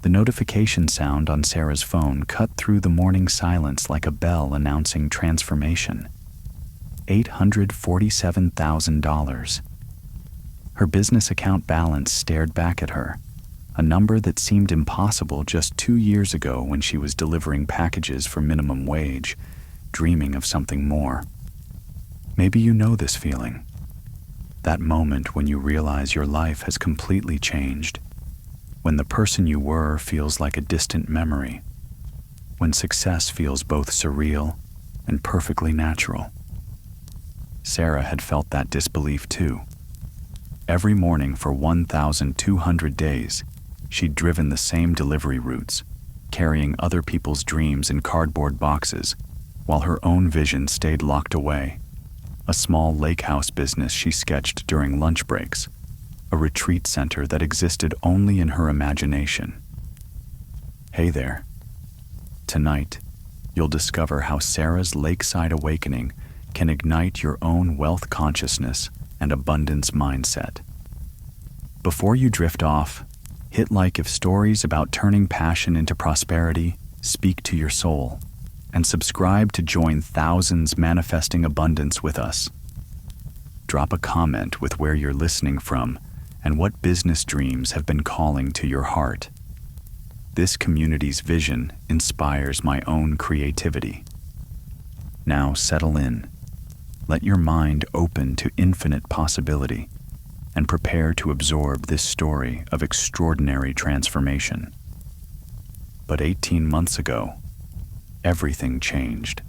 The notification sound on Sarah's phone cut through the morning silence like a bell announcing transformation. $847,000. Her business account balance stared back at her, a number that seemed impossible just 2 years ago when she was delivering packages for minimum wage, dreaming of something more. Maybe you know this feeling. That moment when you realize your life has completely changed, when the person you were feels like a distant memory, when success feels both surreal and perfectly natural. Sarah had felt that disbelief too. Every morning for 1,200 days, she'd driven the same delivery routes, carrying other people's dreams in cardboard boxes, while her own vision stayed locked away. A small lake house business she sketched during lunch breaks, a retreat center that existed only in her imagination. Hey there. Tonight, you'll discover how Sarah's lakeside awakening can ignite your own wealth consciousness and abundance mindset. Before you drift off, hit like if stories about turning passion into prosperity speak to your soul, and subscribe to join thousands manifesting abundance with us. Drop a comment with where you're listening from and what business dreams have been calling to your heart. This community's vision inspires my own creativity. Now settle in. Let your mind open to infinite possibility and prepare to absorb this story of extraordinary transformation. But 18 months ago, everything changed.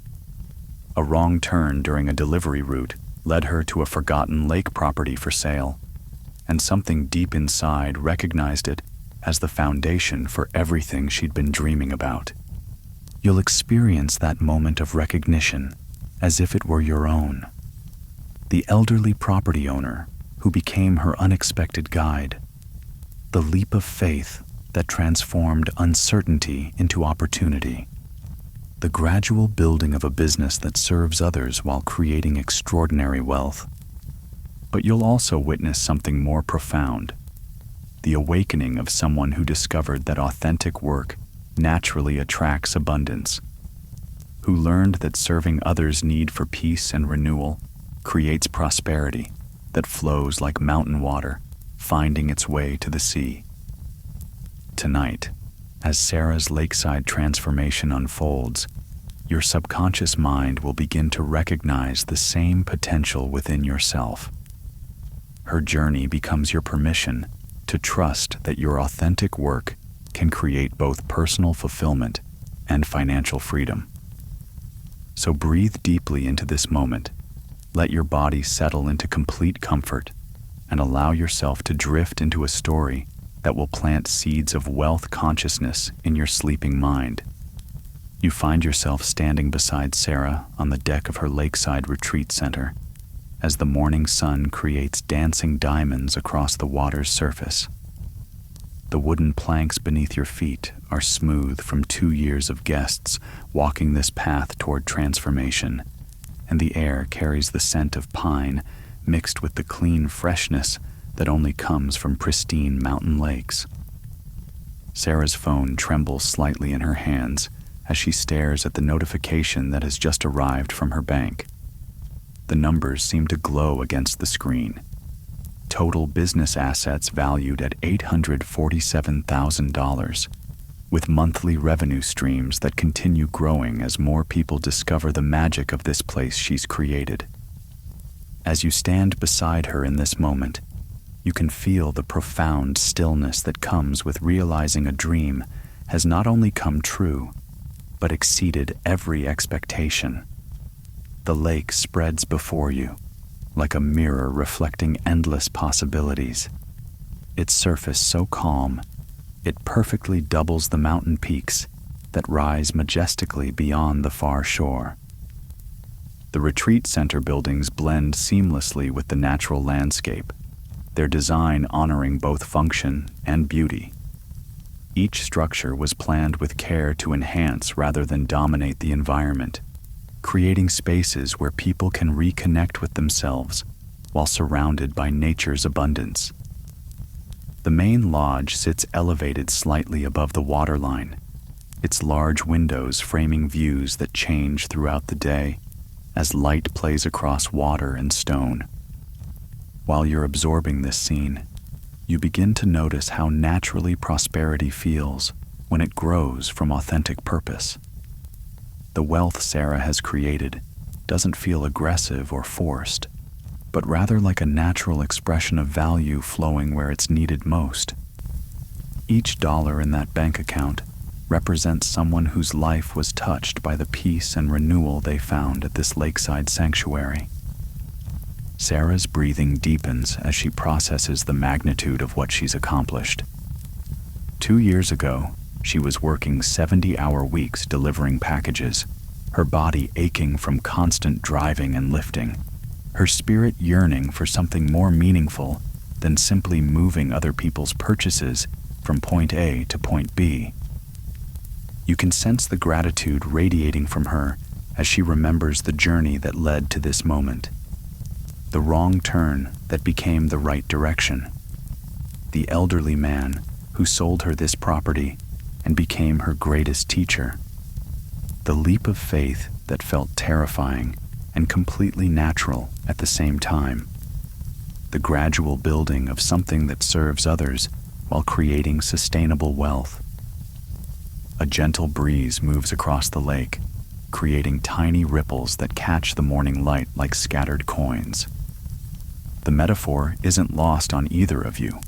A wrong turn during a delivery route led her to a forgotten lake property for sale, and something deep inside recognized it as the foundation for everything she'd been dreaming about. You'll experience that moment of recognition as if it were your own. The elderly property owner who became her unexpected guide. The leap of faith that transformed uncertainty into opportunity. The gradual building of a business that serves others while creating extraordinary wealth. But you'll also witness something more profound. The awakening of someone who discovered that authentic work naturally attracts abundance. Who learned that serving others' need for peace and renewal creates prosperity that flows like mountain water, finding its way to the sea. Tonight, as Sarah's lakeside transformation unfolds, your subconscious mind will begin to recognize the same potential within yourself. Her journey becomes your permission to trust that your authentic work can create both personal fulfillment and financial freedom. So breathe deeply into this moment. Let your body settle into complete comfort and allow yourself to drift into a story that will plant seeds of wealth consciousness in your sleeping mind. You find yourself standing beside Sarah on the deck of her lakeside retreat center as the morning sun creates dancing diamonds across the water's surface. The wooden planks beneath your feet are smooth from 2 years of guests walking this path toward transformation, and the air carries the scent of pine mixed with the clean freshness that only comes from pristine mountain lakes. Sarah's phone trembles slightly in her hands as she stares at the notification that has just arrived from her bank. The numbers seem to glow against the screen. Total business assets valued at $847,000, with monthly revenue streams that continue growing as more people discover the magic of this place she's created. As you stand beside her in this moment, you can feel the profound stillness that comes with realizing a dream has not only come true, but exceeded every expectation. The lake spreads before you, like a mirror reflecting endless possibilities. Its surface so calm, it perfectly doubles the mountain peaks that rise majestically beyond the far shore. The retreat center buildings blend seamlessly with the natural landscape, their design honoring both function and beauty. Each structure was planned with care to enhance rather than dominate the environment, creating spaces where people can reconnect with themselves while surrounded by nature's abundance. The main lodge sits elevated slightly above the waterline, its large windows framing views that change throughout the day as light plays across water and stone. While you're absorbing this scene, you begin to notice how naturally prosperity feels when it grows from authentic purpose. The wealth Sarah has created doesn't feel aggressive or forced, but rather like a natural expression of value flowing where it's needed most. Each dollar in that bank account represents someone whose life was touched by the peace and renewal they found at this lakeside sanctuary. Sarah's breathing deepens as she processes the magnitude of what she's accomplished. 2 years ago, she was working 70-hour weeks delivering packages, her body aching from constant driving and lifting, her spirit yearning for something more meaningful than simply moving other people's purchases from point A to point B. You can sense the gratitude radiating from her as she remembers the journey that led to this moment. The wrong turn that became the right direction. The elderly man who sold her this property and became her greatest teacher. The leap of faith that felt terrifying and completely natural at the same time. The gradual building of something that serves others while creating sustainable wealth. A gentle breeze moves across the lake, creating tiny ripples that catch the morning light like scattered coins. The metaphor isn't lost on either of you.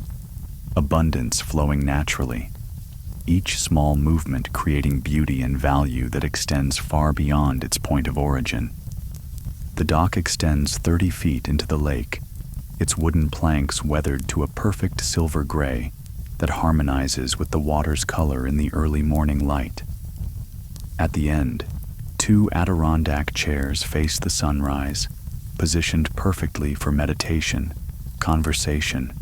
Abundance flowing naturally, each small movement creating beauty and value that extends far beyond its point of origin. The dock extends 30 feet into the lake, its wooden planks weathered to a perfect silver gray that harmonizes with the water's color in the early morning light. At the end, 2 Adirondack chairs face the sunrise, positioned perfectly for meditation, conversation,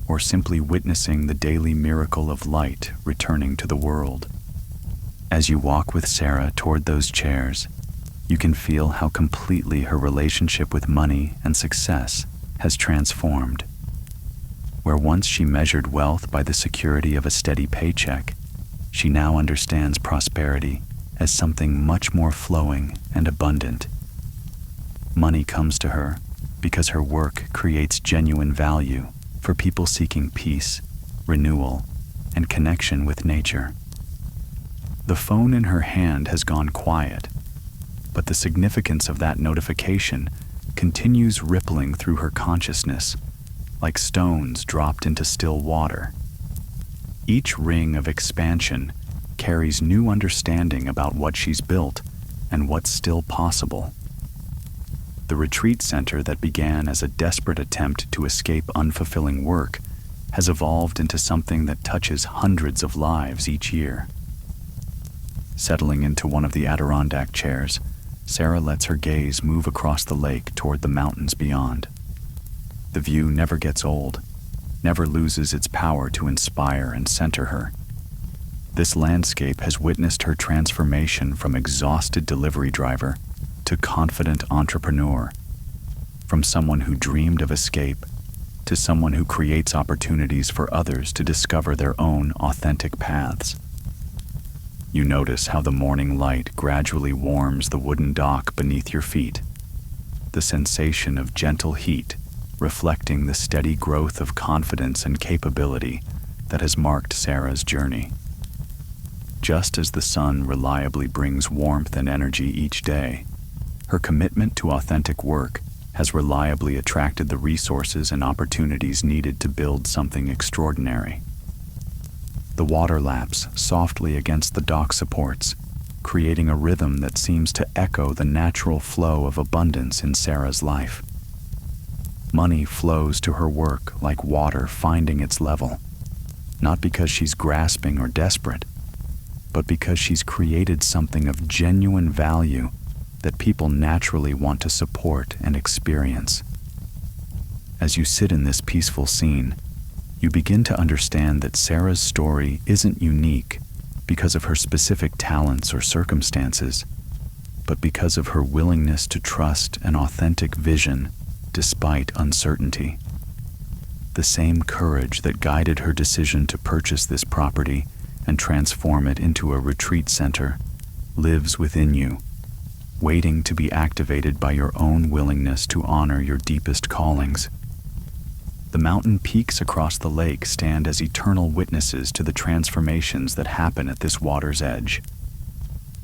or simply witnessing the daily miracle of light returning to the world. As you walk with Sarah toward those chairs, you can feel how completely her relationship with money and success has transformed. Where once she measured wealth by the security of a steady paycheck, she now understands prosperity as something much more flowing and abundant. Money comes to her because her work creates genuine value for people seeking peace, renewal, and connection with nature. The phone in her hand has gone quiet, but the significance of that notification continues rippling through her consciousness, like stones dropped into still water. Each ring of expansion carries new understanding about what she's built and what's still possible. The retreat center that began as a desperate attempt to escape unfulfilling work has evolved into something that touches hundreds of lives each year. Settling into one of the Adirondack chairs, Sarah lets her gaze move across the lake toward the mountains beyond. The view never gets old, never loses its power to inspire and center her. This landscape has witnessed her transformation from exhausted delivery driver to confident entrepreneur, from someone who dreamed of escape to someone who creates opportunities for others to discover their own authentic paths. You notice how the morning light gradually warms the wooden dock beneath your feet, the sensation of gentle heat reflecting the steady growth of confidence and capability that has marked Sarah's journey. Just as the sun reliably brings warmth and energy each day, her commitment to authentic work has reliably attracted the resources and opportunities needed to build something extraordinary. The water laps softly against the dock supports, creating a rhythm that seems to echo the natural flow of abundance in Sarah's life. Money flows to her work like water finding its level, not because she's grasping or desperate, but because she's created something of genuine value that people naturally want to support and experience. As you sit in this peaceful scene, you begin to understand that Sarah's story isn't unique because of her specific talents or circumstances, but because of her willingness to trust an authentic vision despite uncertainty. The same courage that guided her decision to purchase this property and transform it into a retreat center lives within you, waiting to be activated by your own willingness to honor your deepest callings. The mountain peaks across the lake stand as eternal witnesses to the transformations that happen at this water's edge.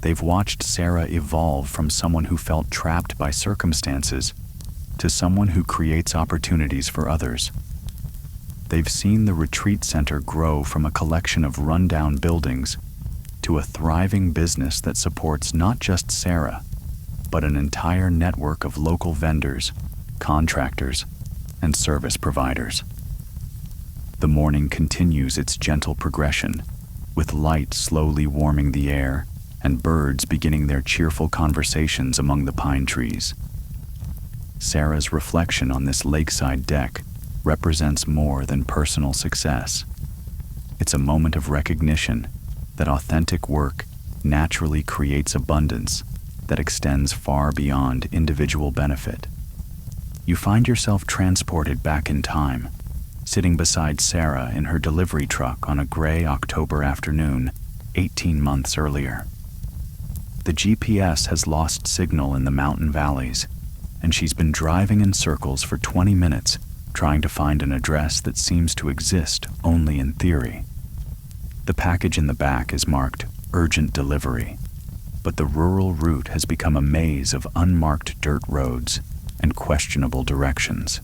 They've watched Sarah evolve from someone who felt trapped by circumstances to someone who creates opportunities for others. They've seen the retreat center grow from a collection of rundown buildings to a thriving business that supports not just Sarah, but an entire network of local vendors, contractors, and service providers. The morning continues its gentle progression, with light slowly warming the air and birds beginning their cheerful conversations among the pine trees. Sarah's reflection on this lakeside deck represents more than personal success. It's a moment of recognition that authentic work naturally creates abundance that extends far beyond individual benefit. You find yourself transported back in time, sitting beside Sarah in her delivery truck on a gray October afternoon 18 months earlier. The GPS has lost signal in the mountain valleys, and she's been driving in circles for 20 minutes trying to find an address that seems to exist only in theory. The package in the back is marked urgent delivery, but the rural route has become a maze of unmarked dirt roads and questionable directions.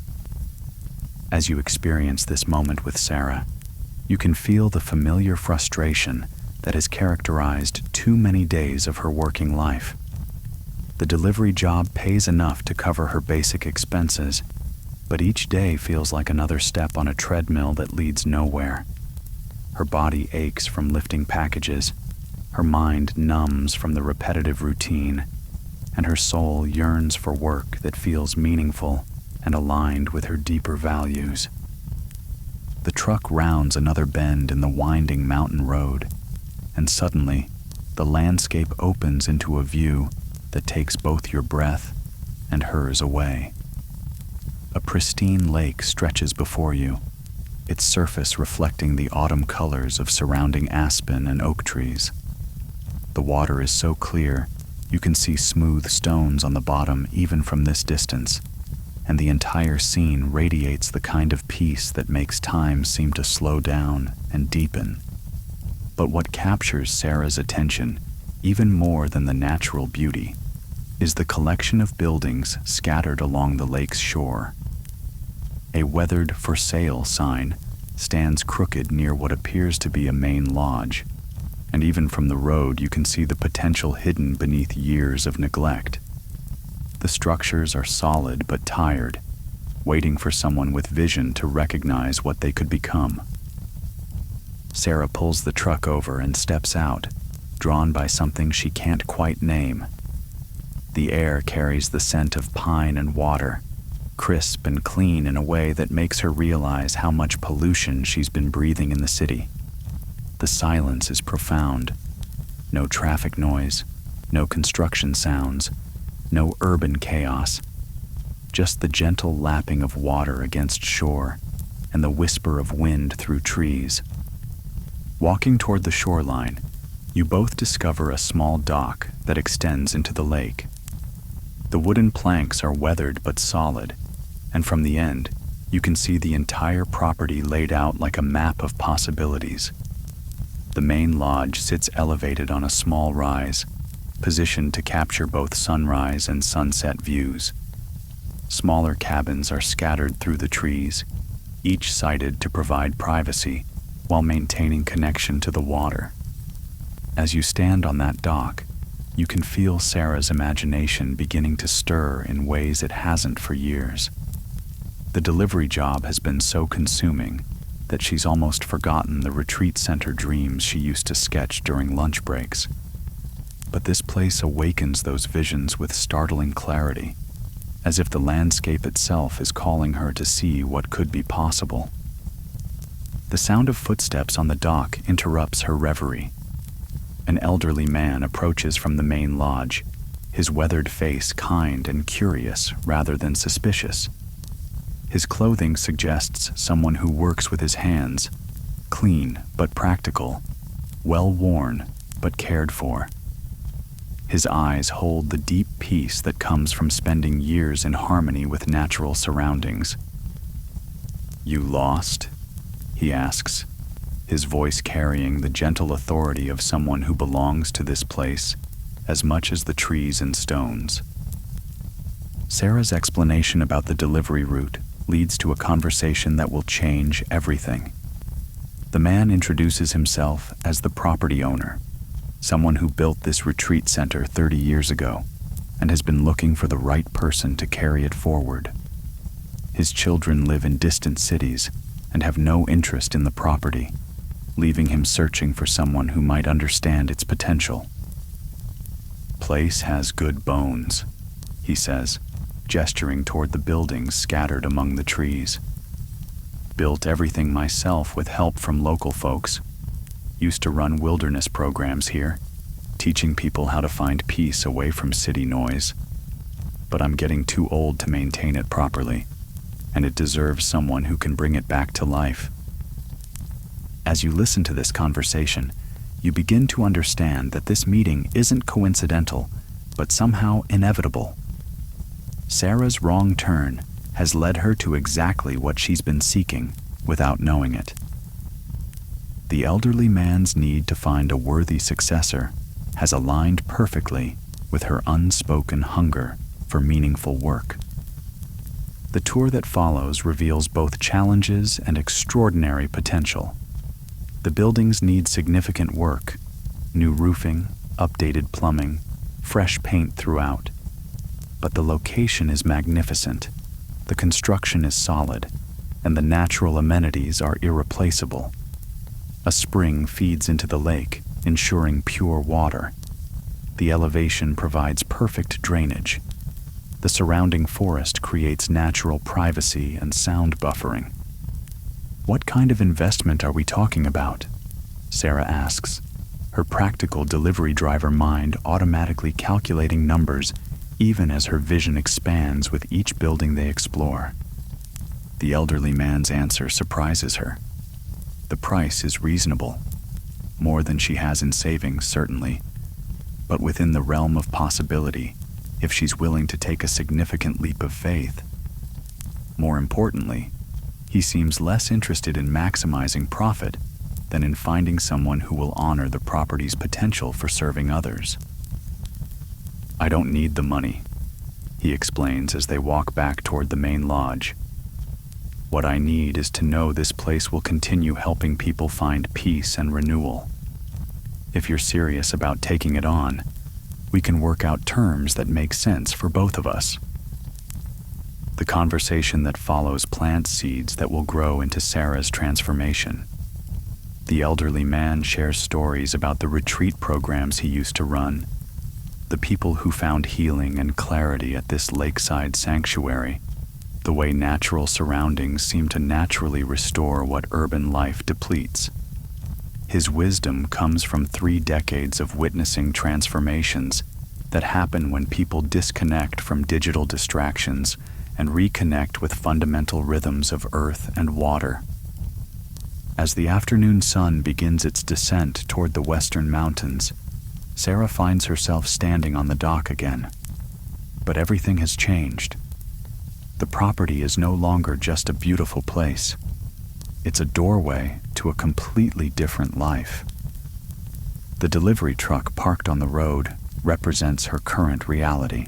As you experience this moment with Sarah, you can feel the familiar frustration that has characterized too many days of her working life. The delivery job pays enough to cover her basic expenses, but each day feels like another step on a treadmill that leads nowhere. Her body aches from lifting packages, her mind numbs from the repetitive routine, and her soul yearns for work that feels meaningful and aligned with her deeper values. The truck rounds another bend in the winding mountain road, and suddenly, the landscape opens into a view that takes both your breath and hers away. A pristine lake stretches before you, its surface reflecting the autumn colors of surrounding aspen and oak trees. The water is so clear, you can see smooth stones on the bottom even from this distance, and the entire scene radiates the kind of peace that makes time seem to slow down and deepen. But what captures Sarah's attention, even more than the natural beauty, is the collection of buildings scattered along the lake's shore. A weathered "for sale" sign stands crooked near what appears to be a main lodge, and even from the road you can see the potential hidden beneath years of neglect. The structures are solid but tired, waiting for someone with vision to recognize what they could become. Sarah pulls the truck over and steps out, drawn by something she can't quite name. The air carries the scent of pine and water, crisp and clean in a way that makes her realize how much pollution she's been breathing in the city. The silence is profound. No traffic noise, no construction sounds, no urban chaos. Just the gentle lapping of water against shore and the whisper of wind through trees. Walking toward the shoreline, you both discover a small dock that extends into the lake. The wooden planks are weathered but solid, and from the end, you can see the entire property laid out like a map of possibilities. The main lodge sits elevated on a small rise, positioned to capture both sunrise and sunset views. Smaller cabins are scattered through the trees, each sited to provide privacy while maintaining connection to the water. As you stand on that dock, you can feel Sarah's imagination beginning to stir in ways it hasn't for years. The delivery job has been so consuming that she's almost forgotten the retreat center dreams she used to sketch during lunch breaks. But this place awakens those visions with startling clarity, as if the landscape itself is calling her to see what could be possible. The sound of footsteps on the dock interrupts her reverie. An elderly man approaches from the main lodge, his weathered face kind and curious rather than suspicious. His clothing suggests someone who works with his hands, clean but practical, well-worn but cared for. His eyes hold the deep peace that comes from spending years in harmony with natural surroundings. "You lost?" he asks, his voice carrying the gentle authority of someone who belongs to this place as much as the trees and stones. Sarah's explanation about the delivery route leads to a conversation that will change everything. The man introduces himself as the property owner, someone who built this retreat center 30 years ago and has been looking for the right person to carry it forward. His children live in distant cities and have no interest in the property, leaving him searching for someone who might understand its potential. "Place has good bones," he says, gesturing toward the buildings scattered among the trees. "Built everything myself with help from local folks. Used to run wilderness programs here, teaching people how to find peace away from city noise. But I'm getting too old to maintain it properly, and it deserves someone who can bring it back to life." As you listen to this conversation, you begin to understand that this meeting isn't coincidental, but somehow inevitable. Sarah's wrong turn has led her to exactly what she's been seeking without knowing it. The elderly man's need to find a worthy successor has aligned perfectly with her unspoken hunger for meaningful work. The tour that follows reveals both challenges and extraordinary potential. The buildings need significant work: new roofing, updated plumbing, fresh paint throughout. But the location is magnificent, the construction is solid, and the natural amenities are irreplaceable. A spring feeds into the lake, ensuring pure water. The elevation provides perfect drainage. The surrounding forest creates natural privacy and sound buffering. "What kind of investment are we talking about?" Sarah asks, her practical delivery driver mind automatically calculating numbers even as her vision expands with each building they explore. The elderly man's answer surprises her. The price is reasonable, more than she has in savings, certainly, but within the realm of possibility if she's willing to take a significant leap of faith. More importantly, he seems less interested in maximizing profit than in finding someone who will honor the property's potential for serving others. "I don't need the money," he explains as they walk back toward the main lodge. "What I need is to know this place will continue helping people find peace and renewal. If you're serious about taking it on, we can work out terms that make sense for both of us." The conversation that follows plants seeds that will grow into Sarah's transformation. The elderly man shares stories about the retreat programs he used to run, the people who found healing and clarity at this lakeside sanctuary, the way natural surroundings seem to naturally restore what urban life depletes. His wisdom comes from 3 decades of witnessing transformations that happen when people disconnect from digital distractions and reconnect with fundamental rhythms of earth and water. As the afternoon sun begins its descent toward the western mountains, Sarah finds herself standing on the dock again. But everything has changed. The property is no longer just a beautiful place. It's a doorway to a completely different life. The delivery truck parked on the road represents her current reality,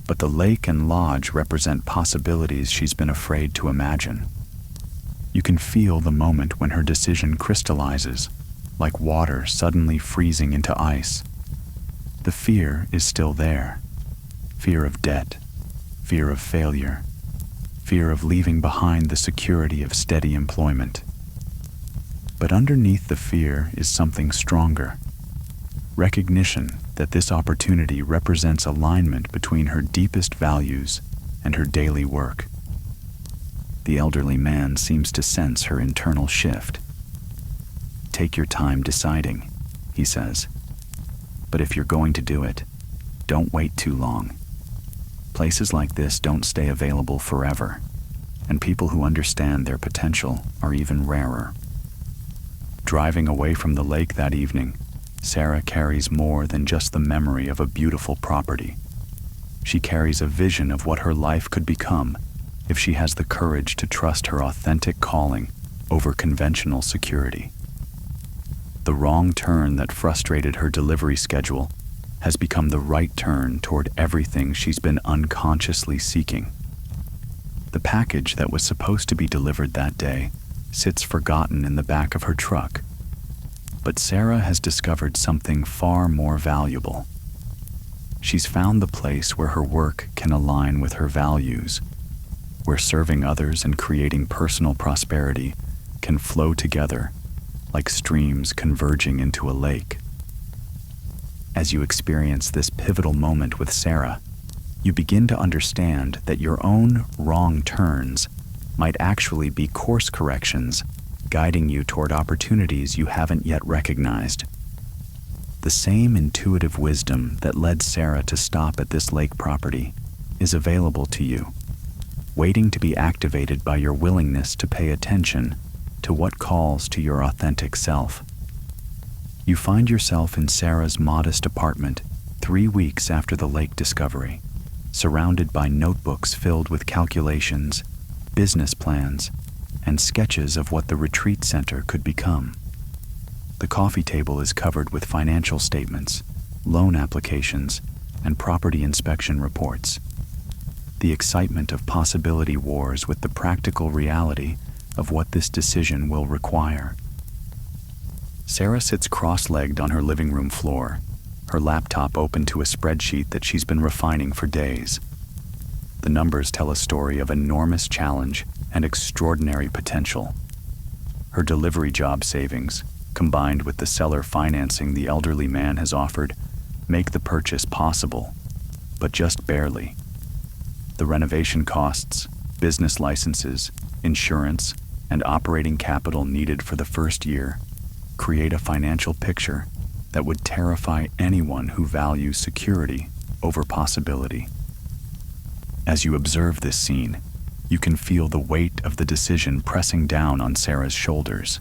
but the lake and lodge represent possibilities she's been afraid to imagine. You can feel the moment when her decision crystallizes, like water suddenly freezing into ice. The fear is still there. Fear of debt, fear of failure, fear of leaving behind the security of steady employment. But underneath the fear is something stronger. Recognition that this opportunity represents alignment between her deepest values and her daily work. The elderly man seems to sense her internal shift. "Take your time deciding," he says. "But if you're going to do it, don't wait too long. Places like this don't stay available forever. and people who understand their potential are even rarer. Driving away from the lake that evening, Sarah carries more than just the memory of a beautiful property. She carries a vision of what her life could become if she has the courage to trust her authentic calling over conventional security. The wrong turn that frustrated her delivery schedule has become the right turn toward everything she's been unconsciously seeking. The package that was supposed to be delivered that day sits forgotten in the back of her truck. But Sarah has discovered something far more valuable. She's found the place where her work can align with her values, where serving others and creating personal prosperity can flow together like streams converging into a lake. As you experience this pivotal moment with Sarah, you begin to understand that your own wrong turns might actually be course corrections guiding you toward opportunities you haven't yet recognized. The same intuitive wisdom that led Sarah to stop at this lake property is available to you, waiting to be activated by your willingness to pay attention to what calls to your authentic self. You find yourself in Sarah's modest apartment 3 weeks after the lake discovery, surrounded by notebooks filled with calculations, business plans, and sketches of what the retreat center could become. The coffee table is covered with financial statements, loan applications, and property inspection reports. The excitement of possibility wars with the practical reality of what this decision will require. Sarah sits cross-legged on her living room floor, her laptop open to a spreadsheet that she's been refining for days. The numbers tell a story of enormous challenge and extraordinary potential. Her delivery job savings, combined with the seller financing the elderly man has offered, make the purchase possible, but just barely. The renovation costs, business licenses, insurance, and operating capital needed for the first year create a financial picture that would terrify anyone who values security over possibility. As you observe this scene, you can feel the weight of the decision pressing down on Sarah's shoulders.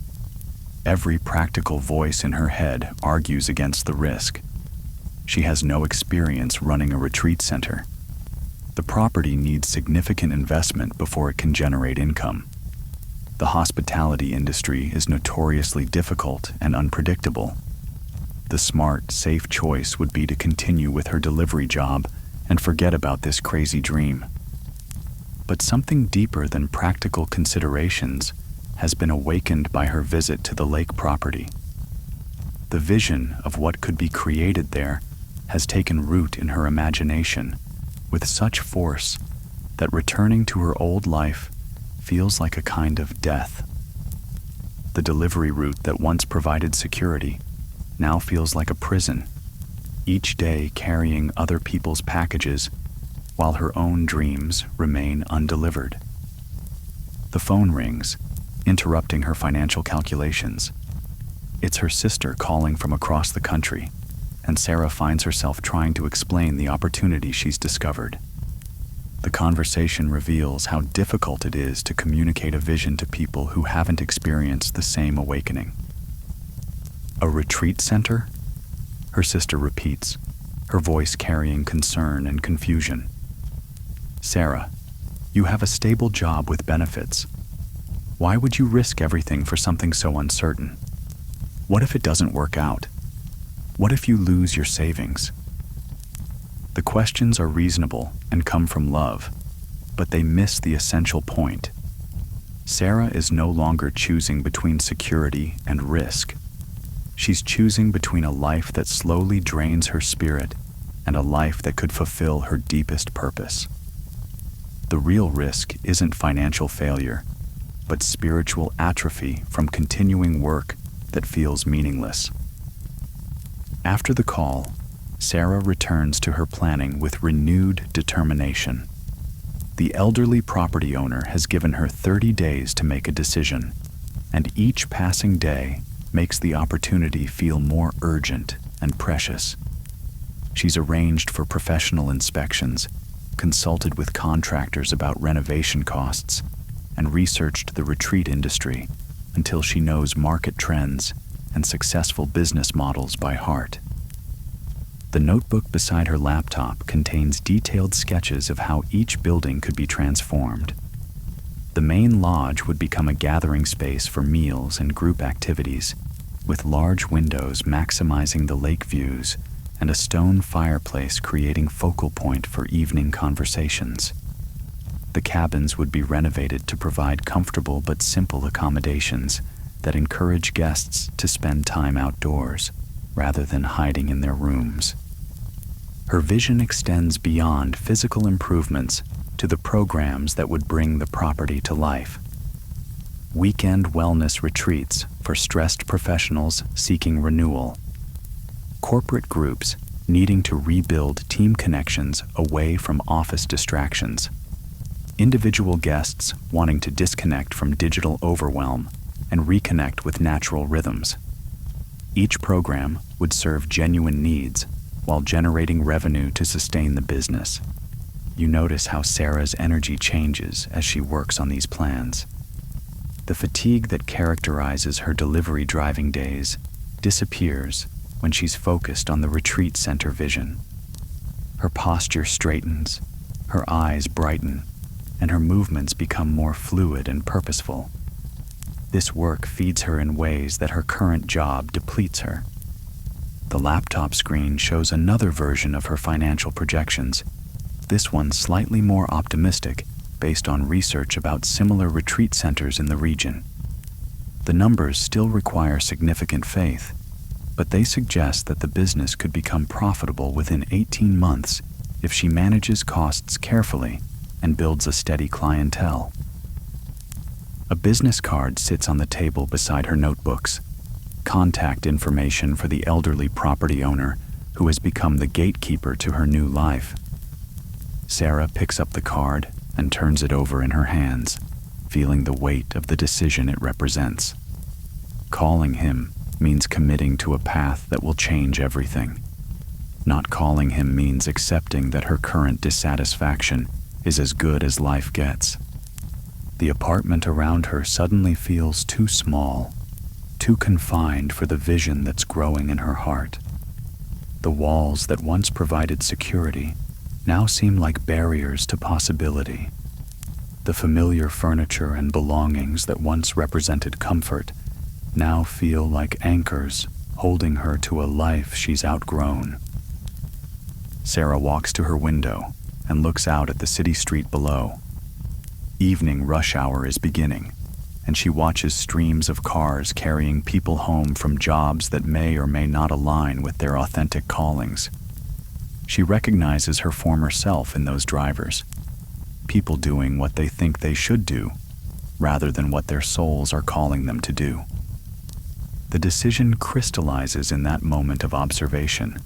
Every practical voice in her head argues against the risk. She has no experience running a retreat center. The property needs significant investment before it can generate income. The hospitality industry is notoriously difficult and unpredictable. The smart, safe choice would be to continue with her delivery job and forget about this crazy dream. But something deeper than practical considerations has been awakened by her visit to the lake property. The vision of what could be created there has taken root in her imagination with such force that returning to her old life feels like a kind of death. The delivery route that once provided security now feels like a prison, each day carrying other people's packages while her own dreams remain undelivered. The phone rings, interrupting her financial calculations. It's her sister calling from across the country, and Sarah finds herself trying to explain the opportunity she's discovered. The conversation reveals how difficult it is to communicate a vision to people who haven't experienced the same awakening. A retreat center? Her sister repeats, her voice carrying concern and confusion. Sarah, you have a stable job with benefits. Why would you risk everything for something so uncertain? What if it doesn't work out? What if you lose your savings? The questions are reasonable and come from love, but they miss the essential point. Sarah is no longer choosing between security and risk. She's choosing between a life that slowly drains her spirit and a life that could fulfill her deepest purpose. The real risk isn't financial failure, but spiritual atrophy from continuing work that feels meaningless. After the call, Sarah returns to her planning with renewed determination. The elderly property owner has given her 30 days to make a decision, and each passing day makes the opportunity feel more urgent and precious. She's arranged for professional inspections, consulted with contractors about renovation costs, and researched the retreat industry until she knows market trends and successful business models by heart. The notebook beside her laptop contains detailed sketches of how each building could be transformed. The main lodge would become a gathering space for meals and group activities, with large windows maximizing the lake views and a stone fireplace creating focal point for evening conversations. The cabins would be renovated to provide comfortable but simple accommodations that encourage guests to spend time outdoors rather than hiding in their rooms. Her vision extends beyond physical improvements to the programs that would bring the property to life. Weekend wellness retreats for stressed professionals seeking renewal. Corporate groups needing to rebuild team connections away from office distractions. Individual guests wanting to disconnect from digital overwhelm and reconnect with natural rhythms. Each program would serve genuine needs while generating revenue to sustain the business. You notice how Sarah's energy changes as she works on these plans. The fatigue that characterizes her delivery driving days disappears when she's focused on the retreat center vision. Her posture straightens, her eyes brighten, and her movements become more fluid and purposeful. This work feeds her in ways that her current job depletes her. The laptop screen shows another version of her financial projections, this one slightly more optimistic based on research about similar retreat centers in the region. The numbers still require significant faith, but they suggest that the business could become profitable within 18 months if she manages costs carefully and builds a steady clientele. A business card sits on the table beside her notebooks, contact information for the elderly property owner who has become the gatekeeper to her new life. Sarah picks up the card and turns it over in her hands, feeling the weight of the decision it represents. Calling him means committing to a path that will change everything. Not calling him means accepting that her current dissatisfaction is as good as life gets. The apartment around her suddenly feels too small, too confined for the vision that's growing in her heart. The walls that once provided security now seem like barriers to possibility. The familiar furniture and belongings that once represented comfort now feel like anchors holding her to a life she's outgrown. Sarah walks to her window and looks out at the city street below. Evening rush hour is beginning, and she watches streams of cars carrying people home from jobs that may or may not align with their authentic callings. She recognizes her former self in those drivers, people doing what they think they should do, rather than what their souls are calling them to do. The decision crystallizes in that moment of observation.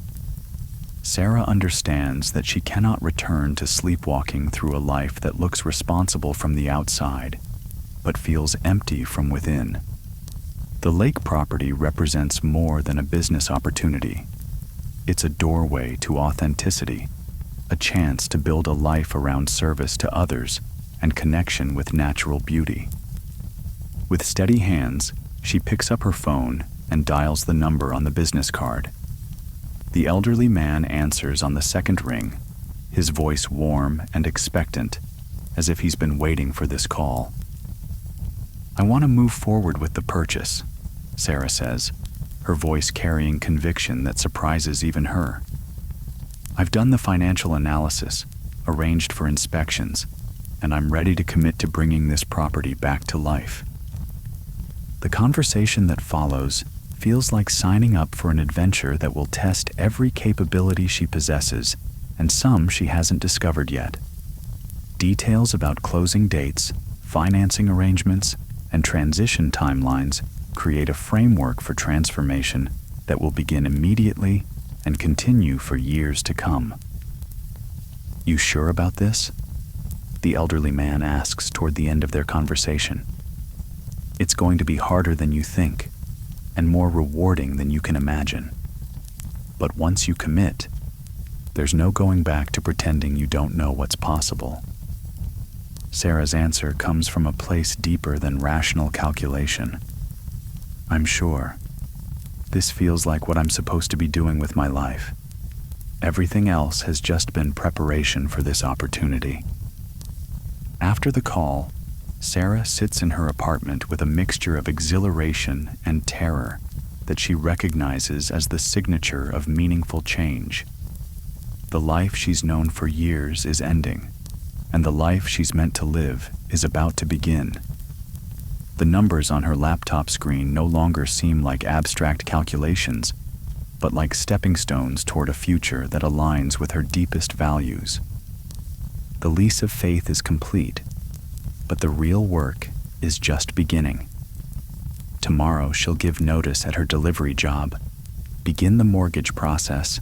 Sarah understands that she cannot return to sleepwalking through a life that looks responsible from the outside, but feels empty from within. The lake property represents more than a business opportunity. It's a doorway to authenticity, a chance to build a life around service to others and connection with natural beauty. With steady hands, she picks up her phone and dials the number on the business card. The elderly man answers on the second ring, his voice warm and expectant, as if he's been waiting for this call. "I want to move forward with the purchase," Sarah says, her voice carrying conviction that surprises even her. "I've done the financial analysis, arranged for inspections, and I'm ready to commit to bringing this property back to life." The conversation that follows feels like signing up for an adventure that will test every capability she possesses and some she hasn't discovered yet. Details about closing dates, financing arrangements, and transition timelines create a framework for transformation that will begin immediately and continue for years to come. "You sure about this?" the elderly man asks toward the end of their conversation. "It's going to be harder than you think, and more rewarding than you can imagine. But once you commit, there's no going back to pretending you don't know what's possible." Sarah's answer comes from a place deeper than rational calculation. I'm sure. This feels like what I'm supposed to be doing with my life. Everything else has just been preparation for this opportunity. After the call, Sarah sits in her apartment with a mixture of exhilaration and terror that she recognizes as the signature of meaningful change. The life she's known for years is ending, and the life she's meant to live is about to begin. The numbers on her laptop screen no longer seem like abstract calculations, but like stepping stones toward a future that aligns with her deepest values. The lease of faith is complete, but the real work is just beginning. Tomorrow she'll give notice at her delivery job, begin the mortgage process,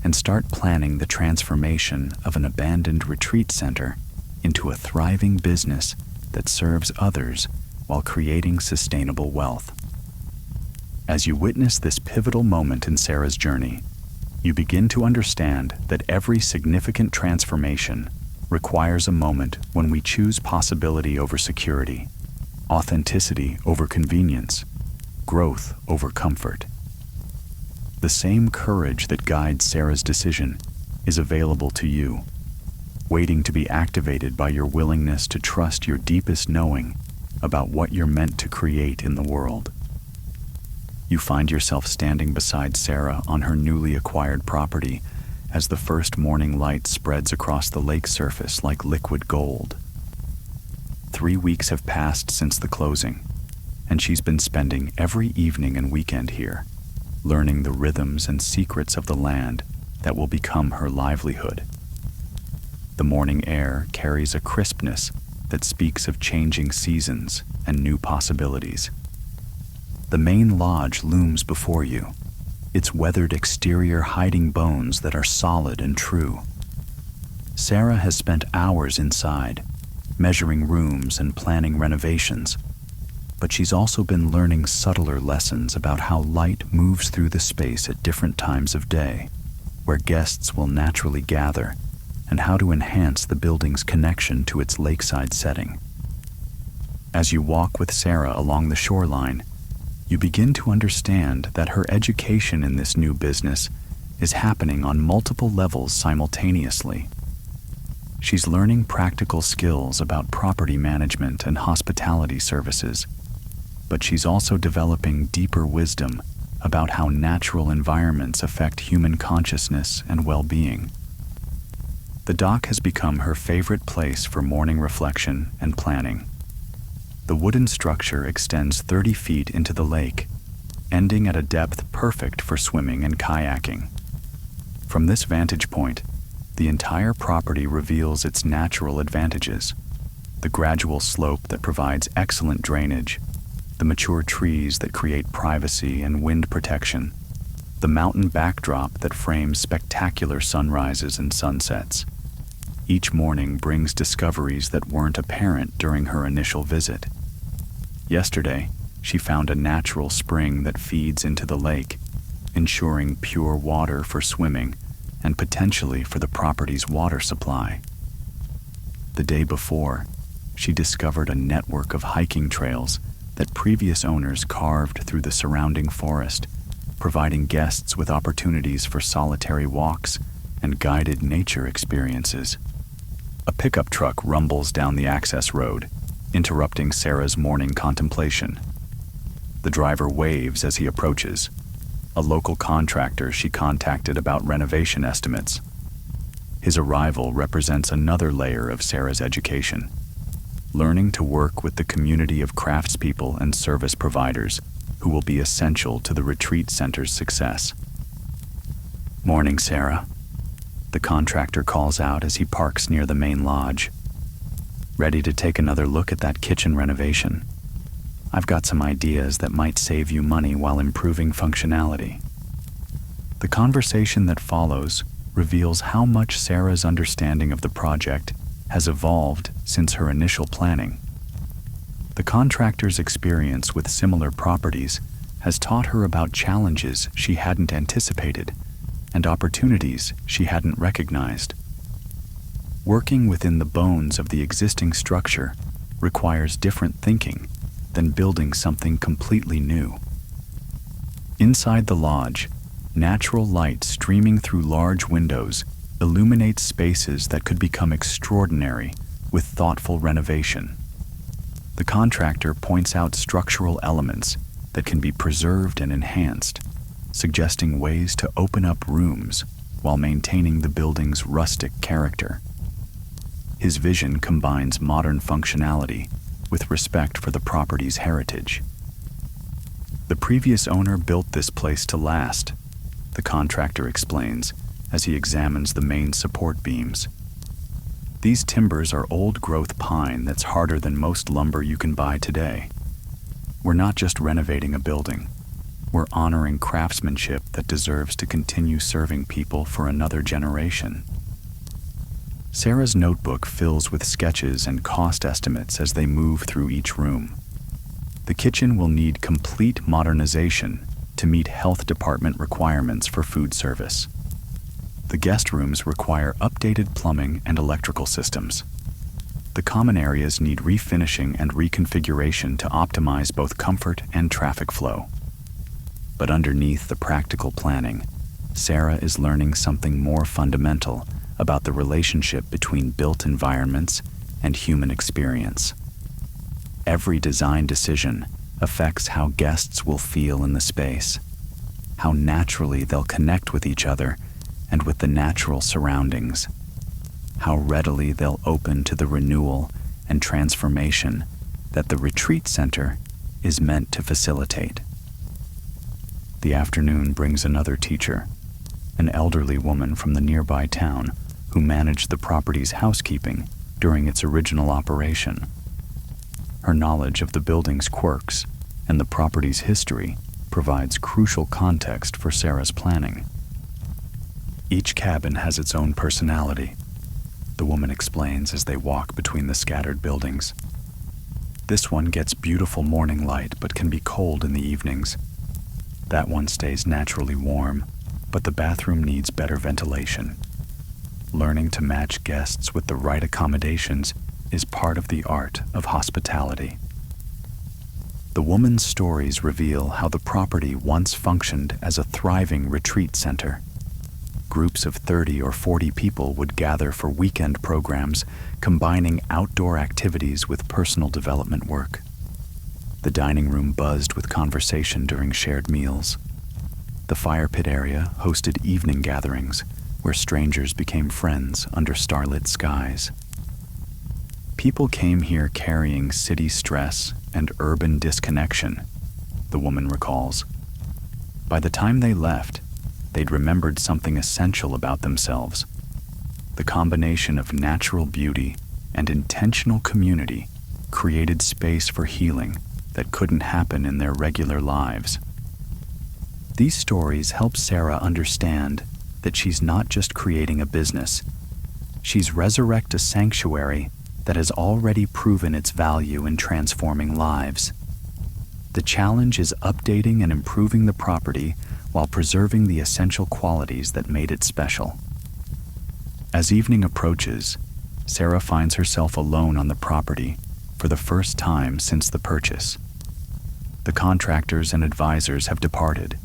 and start planning the transformation of an abandoned retreat center into a thriving business that serves others while creating sustainable wealth. As you witness this pivotal moment in Sarah's journey, you begin to understand that every significant transformation requires a moment when we choose possibility over security, authenticity over convenience, growth over comfort. The same courage that guides Sarah's decision is available to you, waiting to be activated by your willingness to trust your deepest knowing about what you're meant to create in the world. You find yourself standing beside Sarah on her newly acquired property as the first morning light spreads across the lake surface like liquid gold. 3 weeks have passed since the closing, and she's been spending every evening and weekend here, learning the rhythms and secrets of the land that will become her livelihood. The morning air carries a crispness that speaks of changing seasons and new possibilities. The main lodge looms before you, its weathered exterior hiding bones that are solid and true. Sarah has spent hours inside, measuring rooms and planning renovations, but she's also been learning subtler lessons about how light moves through the space at different times of day, where guests will naturally gather, and how to enhance the building's connection to its lakeside setting. As you walk with Sarah along the shoreline, you begin to understand that her education in this new business is happening on multiple levels simultaneously. She's learning practical skills about property management and hospitality services, but she's also developing deeper wisdom about how natural environments affect human consciousness and well-being. The dock has become her favorite place for morning reflection and planning. The wooden structure extends 30 feet into the lake, ending at a depth perfect for swimming and kayaking. From this vantage point, the entire property reveals its natural advantages: the gradual slope that provides excellent drainage, the mature trees that create privacy and wind protection, the mountain backdrop that frames spectacular sunrises and sunsets. Each morning brings discoveries that weren't apparent during her initial visit. Yesterday, she found a natural spring that feeds into the lake, ensuring pure water for swimming and potentially for the property's water supply. The day before, she discovered a network of hiking trails that previous owners carved through the surrounding forest, providing guests with opportunities for solitary walks and guided nature experiences. A pickup truck rumbles down the access road, interrupting Sarah's morning contemplation. The driver waves as he approaches, a local contractor she contacted about renovation estimates. His arrival represents another layer of Sarah's education, learning to work with the community of craftspeople and service providers who will be essential to the retreat center's success. "Morning, Sarah," the contractor calls out as he parks near the main lodge. "Ready to take another look at that kitchen renovation? I've got some ideas that might save you money while improving functionality." The conversation that follows reveals how much Sarah's understanding of the project has evolved since her initial planning. The contractor's experience with similar properties has taught her about challenges she hadn't anticipated and opportunities she hadn't recognized. Working within the bones of the existing structure requires different thinking than building something completely new. Inside the lodge, natural light streaming through large windows illuminates spaces that could become extraordinary with thoughtful renovation. The contractor points out structural elements that can be preserved and enhanced, suggesting ways to open up rooms while maintaining the building's rustic character. His vision combines modern functionality with respect for the property's heritage. The previous owner built this place to last, the contractor explains as he examines the main support beams. These timbers are old-growth pine that's harder than most lumber you can buy today. We're not just renovating a building. We're honoring craftsmanship that deserves to continue serving people for another generation. Sarah's notebook fills with sketches and cost estimates as they move through each room. The kitchen will need complete modernization to meet health department requirements for food service. The guest rooms require updated plumbing and electrical systems. The common areas need refinishing and reconfiguration to optimize both comfort and traffic flow. But underneath the practical planning, Sarah is learning something more fundamental about the relationship between built environments and human experience. Every design decision affects how guests will feel in the space, how naturally they'll connect with each other and with the natural surroundings, how readily they'll open to the renewal and transformation that the retreat center is meant to facilitate. The afternoon brings another teacher, an elderly woman from the nearby town who managed the property's housekeeping during its original operation. Her knowledge of the building's quirks and the property's history provides crucial context for Sarah's planning. Each cabin has its own personality, the woman explains as they walk between the scattered buildings. This one gets beautiful morning light but can be cold in the evenings. That one stays naturally warm, but the bathroom needs better ventilation. Learning to match guests with the right accommodations is part of the art of hospitality. The woman's stories reveal how the property once functioned as a thriving retreat center. Groups of 30 or 40 people would gather for weekend programs, combining outdoor activities with personal development work. The dining room buzzed with conversation during shared meals. The fire pit area hosted evening gatherings, where strangers became friends under starlit skies. People came here carrying city stress and urban disconnection, the woman recalls. By the time they left, they'd remembered something essential about themselves. The combination of natural beauty and intentional community created space for healing that couldn't happen in their regular lives. These stories help Sarah understand that she's not just creating a business. She's resurrecting a sanctuary that has already proven its value in transforming lives. The challenge is updating and improving the property while preserving the essential qualities that made it special. As evening approaches, Sarah finds herself alone on the property for the first time since the purchase. The contractors and advisors have departed,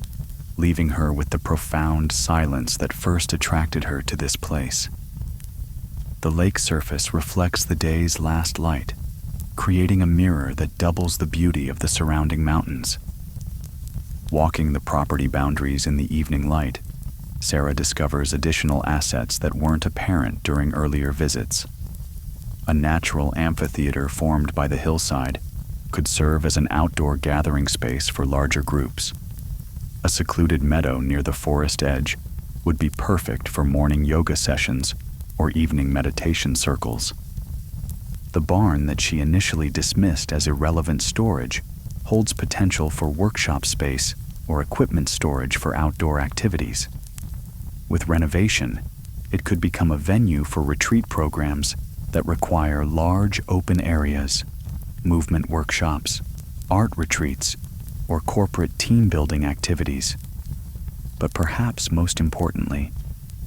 leaving her with the profound silence that first attracted her to this place. The lake surface reflects the day's last light, creating a mirror that doubles the beauty of the surrounding mountains. Walking the property boundaries in the evening light, Sarah discovers additional assets that weren't apparent during earlier visits. A natural amphitheater formed by the hillside could serve as an outdoor gathering space for larger groups. A secluded meadow near the forest edge would be perfect for morning yoga sessions or evening meditation circles. The barn that she initially dismissed as irrelevant storage holds potential for workshop space or equipment storage for outdoor activities. With renovation, it could become a venue for retreat programs that require large open areas, movement workshops, art retreats, or corporate team building activities. But perhaps most importantly,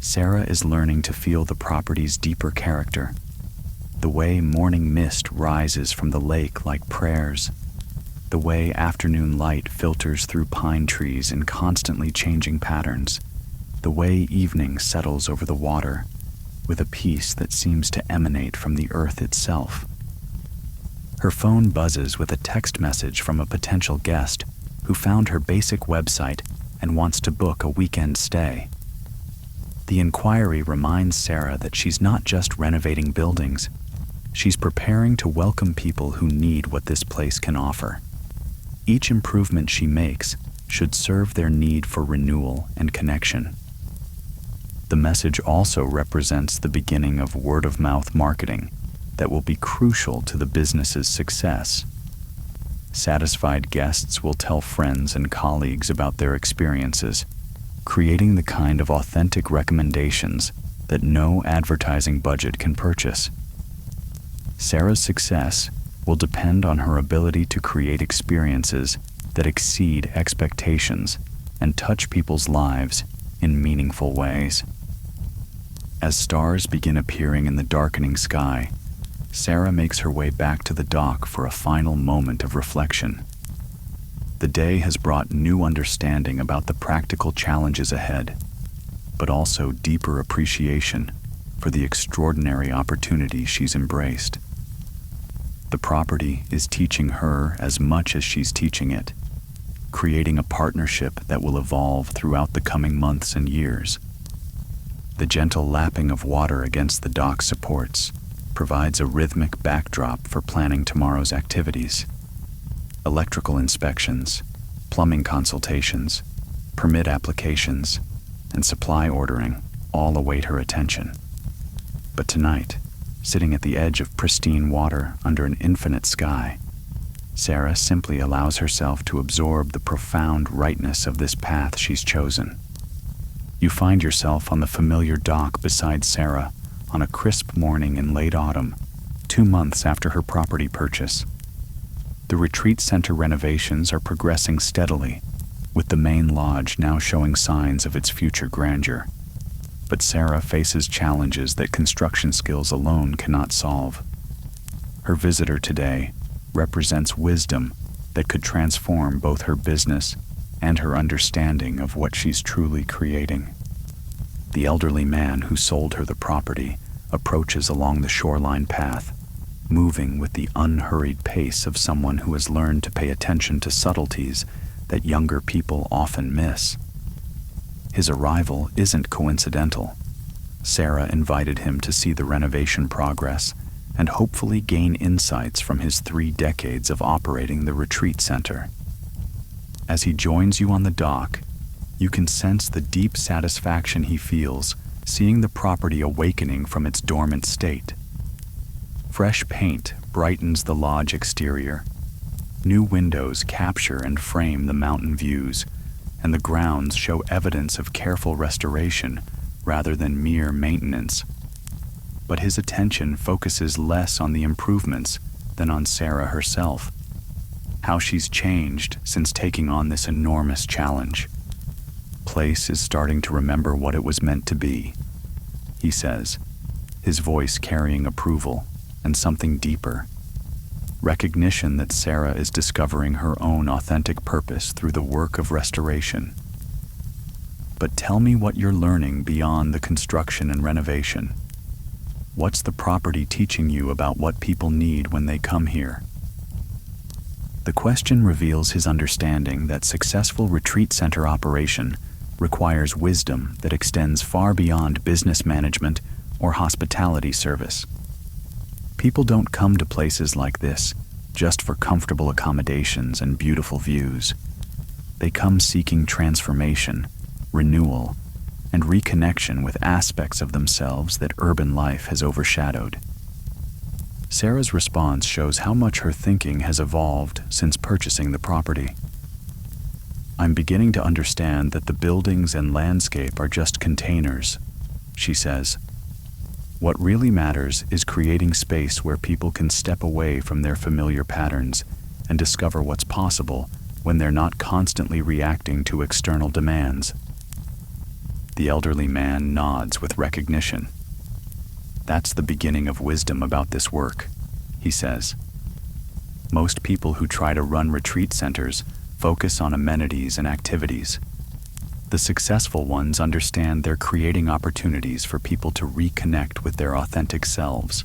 Sarah is learning to feel the property's deeper character, the way morning mist rises from the lake like prayers, the way afternoon light filters through pine trees in constantly changing patterns, the way evening settles over the water with a peace that seems to emanate from the earth itself. Her phone buzzes with a text message from a potential guest who found her basic website and wants to book a weekend stay. The inquiry reminds Sarah that she's not just renovating buildings, she's preparing to welcome people who need what this place can offer. Each improvement she makes should serve their need for renewal and connection. The message also represents the beginning of word-of-mouth marketing that will be crucial to the business's success. Satisfied guests will tell friends and colleagues about their experiences, creating the kind of authentic recommendations that no advertising budget can purchase. Sarah's success will depend on her ability to create experiences that exceed expectations and touch people's lives in meaningful ways. As stars begin appearing in the darkening sky, Sarah makes her way back to the dock for a final moment of reflection. The day has brought new understanding about the practical challenges ahead, but also deeper appreciation for the extraordinary opportunity she's embraced. The property is teaching her as much as she's teaching it, creating a partnership that will evolve throughout the coming months and years. The gentle lapping of water against the dock supports provides a rhythmic backdrop for planning tomorrow's activities. Electrical inspections, plumbing consultations, permit applications, and supply ordering all await her attention. But tonight, sitting at the edge of pristine water under an infinite sky, Sarah simply allows herself to absorb the profound rightness of this path she's chosen. You find yourself on the familiar dock beside Sarah on a crisp morning in late autumn, 2 months after her property purchase. The retreat center renovations are progressing steadily, with the main lodge now showing signs of its future grandeur. But Sarah faces challenges that construction skills alone cannot solve. Her visitor today represents wisdom that could transform both her business and her understanding of what she's truly creating. The elderly man who sold her the property approaches along the shoreline path, moving with the unhurried pace of someone who has learned to pay attention to subtleties that younger people often miss. His arrival isn't coincidental. Sarah invited him to see the renovation progress and hopefully gain insights from his 3 decades of operating the retreat center. As he joins you on the dock, you can sense the deep satisfaction he feels seeing the property awakening from its dormant state. Fresh paint brightens the lodge exterior. New windows capture and frame the mountain views, and the grounds show evidence of careful restoration rather than mere maintenance. But his attention focuses less on the improvements than on Sarah herself, how she's changed since taking on this enormous challenge. Place is starting to remember what it was meant to be, he says, his voice carrying approval and something deeper. Recognition that Sarah is discovering her own authentic purpose through the work of restoration. But tell me what you're learning beyond the construction and renovation. What's the property teaching you about what people need when they come here? The question reveals his understanding that successful retreat center operation requires wisdom that extends far beyond business management or hospitality service. People don't come to places like this just for comfortable accommodations and beautiful views. They come seeking transformation, renewal, and reconnection with aspects of themselves that urban life has overshadowed. Sarah's response shows how much her thinking has evolved since purchasing the property. I'm beginning to understand that the buildings and landscape are just containers, she says. What really matters is creating space where people can step away from their familiar patterns and discover what's possible when they're not constantly reacting to external demands. The elderly man nods with recognition. "That's the beginning of wisdom about this work," he says. "Most people who try to run retreat centers focus on amenities and activities. The successful ones understand they're creating opportunities for people to reconnect with their authentic selves."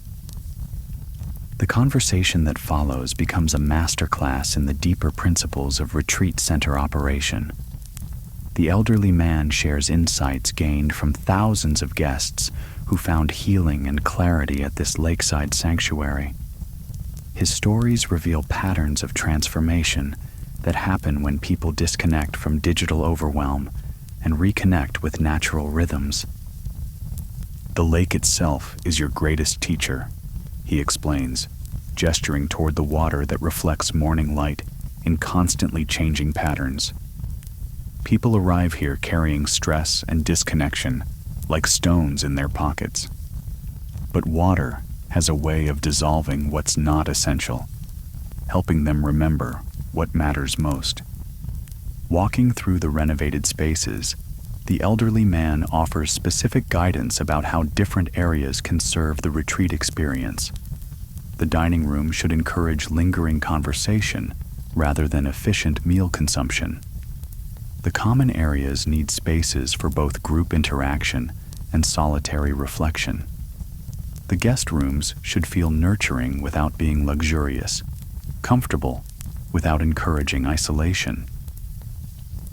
The conversation that follows becomes a masterclass in the deeper principles of retreat center operation. The elderly man shares insights gained from thousands of guests who found healing and clarity at this lakeside sanctuary. His stories reveal patterns of transformation that happen when people disconnect from digital overwhelm and reconnect with natural rhythms. "The lake itself is your greatest teacher," he explains, gesturing toward the water that reflects morning light in constantly changing patterns. "People arrive here carrying stress and disconnection like stones in their pockets. But water has a way of dissolving what's not essential, helping them remember what matters most." Walking through the renovated spaces, the elderly man offers specific guidance about how different areas can serve the retreat experience. The dining room should encourage lingering conversation rather than efficient meal consumption. The common areas need spaces for both group interaction and solitary reflection. The guest rooms should feel nurturing without being luxurious, comfortable without encouraging isolation.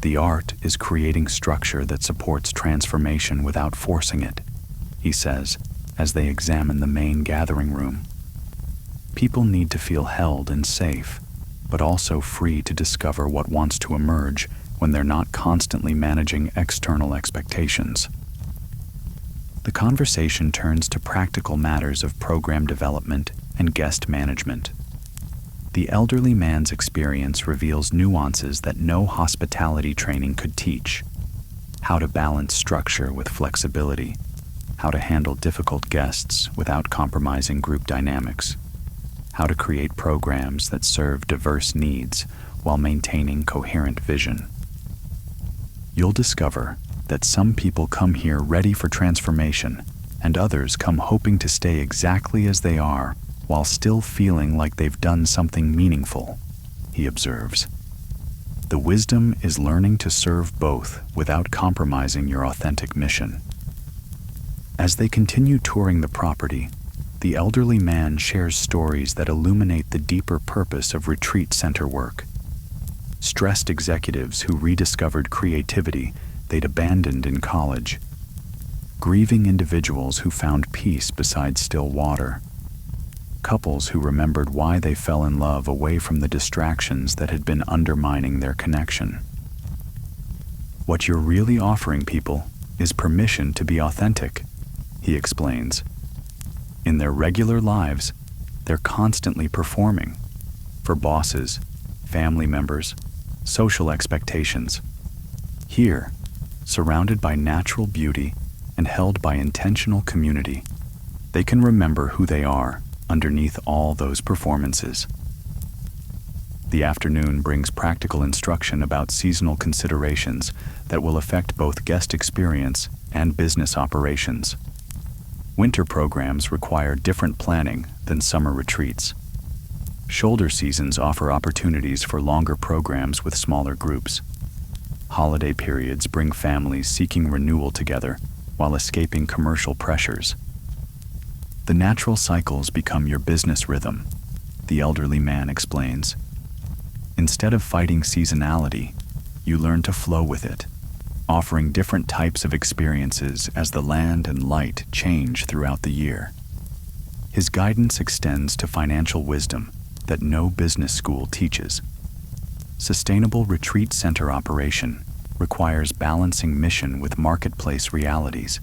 "The art is creating structure that supports transformation without forcing it," he says, as they examine the main gathering room. "People need to feel held and safe, but also free to discover what wants to emerge when they're not constantly managing external expectations." The conversation turns to practical matters of program development and guest management. The elderly man's experience reveals nuances that no hospitality training could teach: how to balance structure with flexibility, how to handle difficult guests without compromising group dynamics, how to create programs that serve diverse needs while maintaining coherent vision. You'll discover that some people come here ready for transformation, and others come hoping to stay exactly as they are while still feeling like they've done something meaningful, he observes. "The wisdom is learning to serve both without compromising your authentic mission." As they continue touring the property, the elderly man shares stories that illuminate the deeper purpose of retreat center work. Stressed executives who rediscovered creativity they'd abandoned in college. Grieving individuals who found peace beside still water. Couples who remembered why they fell in love away from the distractions that had been undermining their connection. "What you're really offering people is permission to be authentic," he explains. "In their regular lives, they're constantly performing for bosses, family members, social expectations. Here, surrounded by natural beauty and held by intentional community, they can remember who they are underneath all those performances." The afternoon brings practical instruction about seasonal considerations that will affect both guest experience and business operations. Winter programs require different planning than summer retreats. Shoulder seasons offer opportunities for longer programs with smaller groups. Holiday periods bring families seeking renewal together while escaping commercial pressures. The natural cycles become your business rhythm, the elderly man explains. Instead of fighting seasonality, you learn to flow with it, offering different types of experiences as the land and light change throughout the year. His guidance extends to financial wisdom that no business school teaches. Sustainable retreat center operation requires balancing mission with marketplace realities.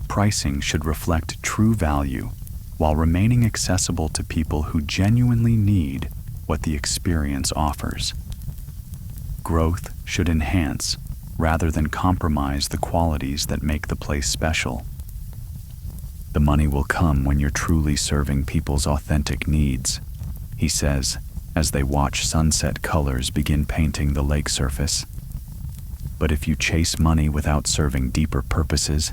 Pricing should reflect true value while remaining accessible to people who genuinely need what the experience offers. Growth should enhance rather than compromise the qualities that make the place special. "The money will come when you're truly serving people's authentic needs," he says, as they watch sunset colors begin painting the lake surface. But if you chase money without serving deeper purposes,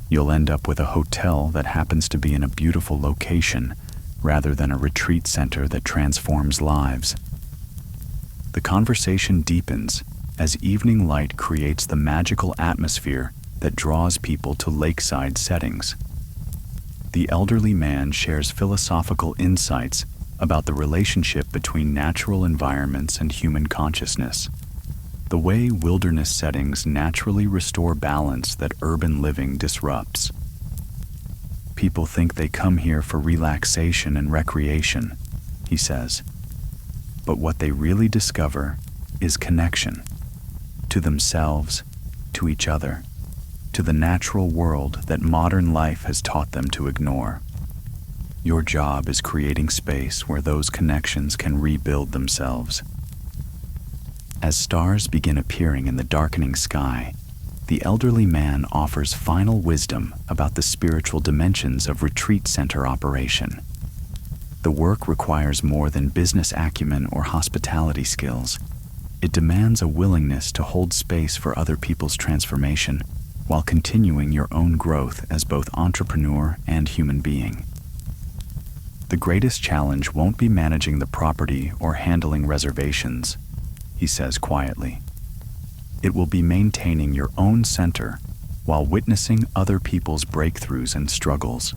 you'll end up with a hotel that happens to be in a beautiful location rather than a retreat center that transforms lives. The conversation deepens as evening light creates the magical atmosphere that draws people to lakeside settings. The elderly man shares philosophical insights about the relationship between natural environments and human consciousness, the way wilderness settings naturally restore balance that urban living disrupts. People think they come here for relaxation and recreation, he says, but what they really discover is connection to themselves, to each other, to the natural world that modern life has taught them to ignore. Your job is creating space where those connections can rebuild themselves. As stars begin appearing in the darkening sky, the elderly man offers final wisdom about the spiritual dimensions of retreat center operation. The work requires more than business acumen or hospitality skills. It demands a willingness to hold space for other people's transformation while continuing your own growth as both entrepreneur and human being. The greatest challenge won't be managing the property or handling reservations, he says quietly. It will be maintaining your own center while witnessing other people's breakthroughs and struggles.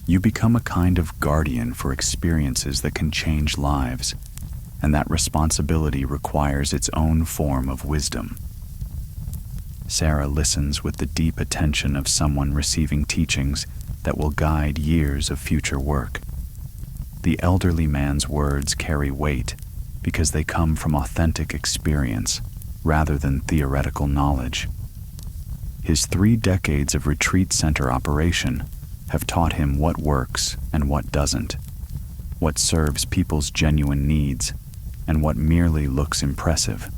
You become a kind of guardian for experiences that can change lives, and that responsibility requires its own form of wisdom. Sarah listens with the deep attention of someone receiving teachings that will guide years of future work. The elderly man's words carry weight because they come from authentic experience rather than theoretical knowledge. His 3 decades of retreat center operation have taught him what works and what doesn't, what serves people's genuine needs, and what merely looks impressive.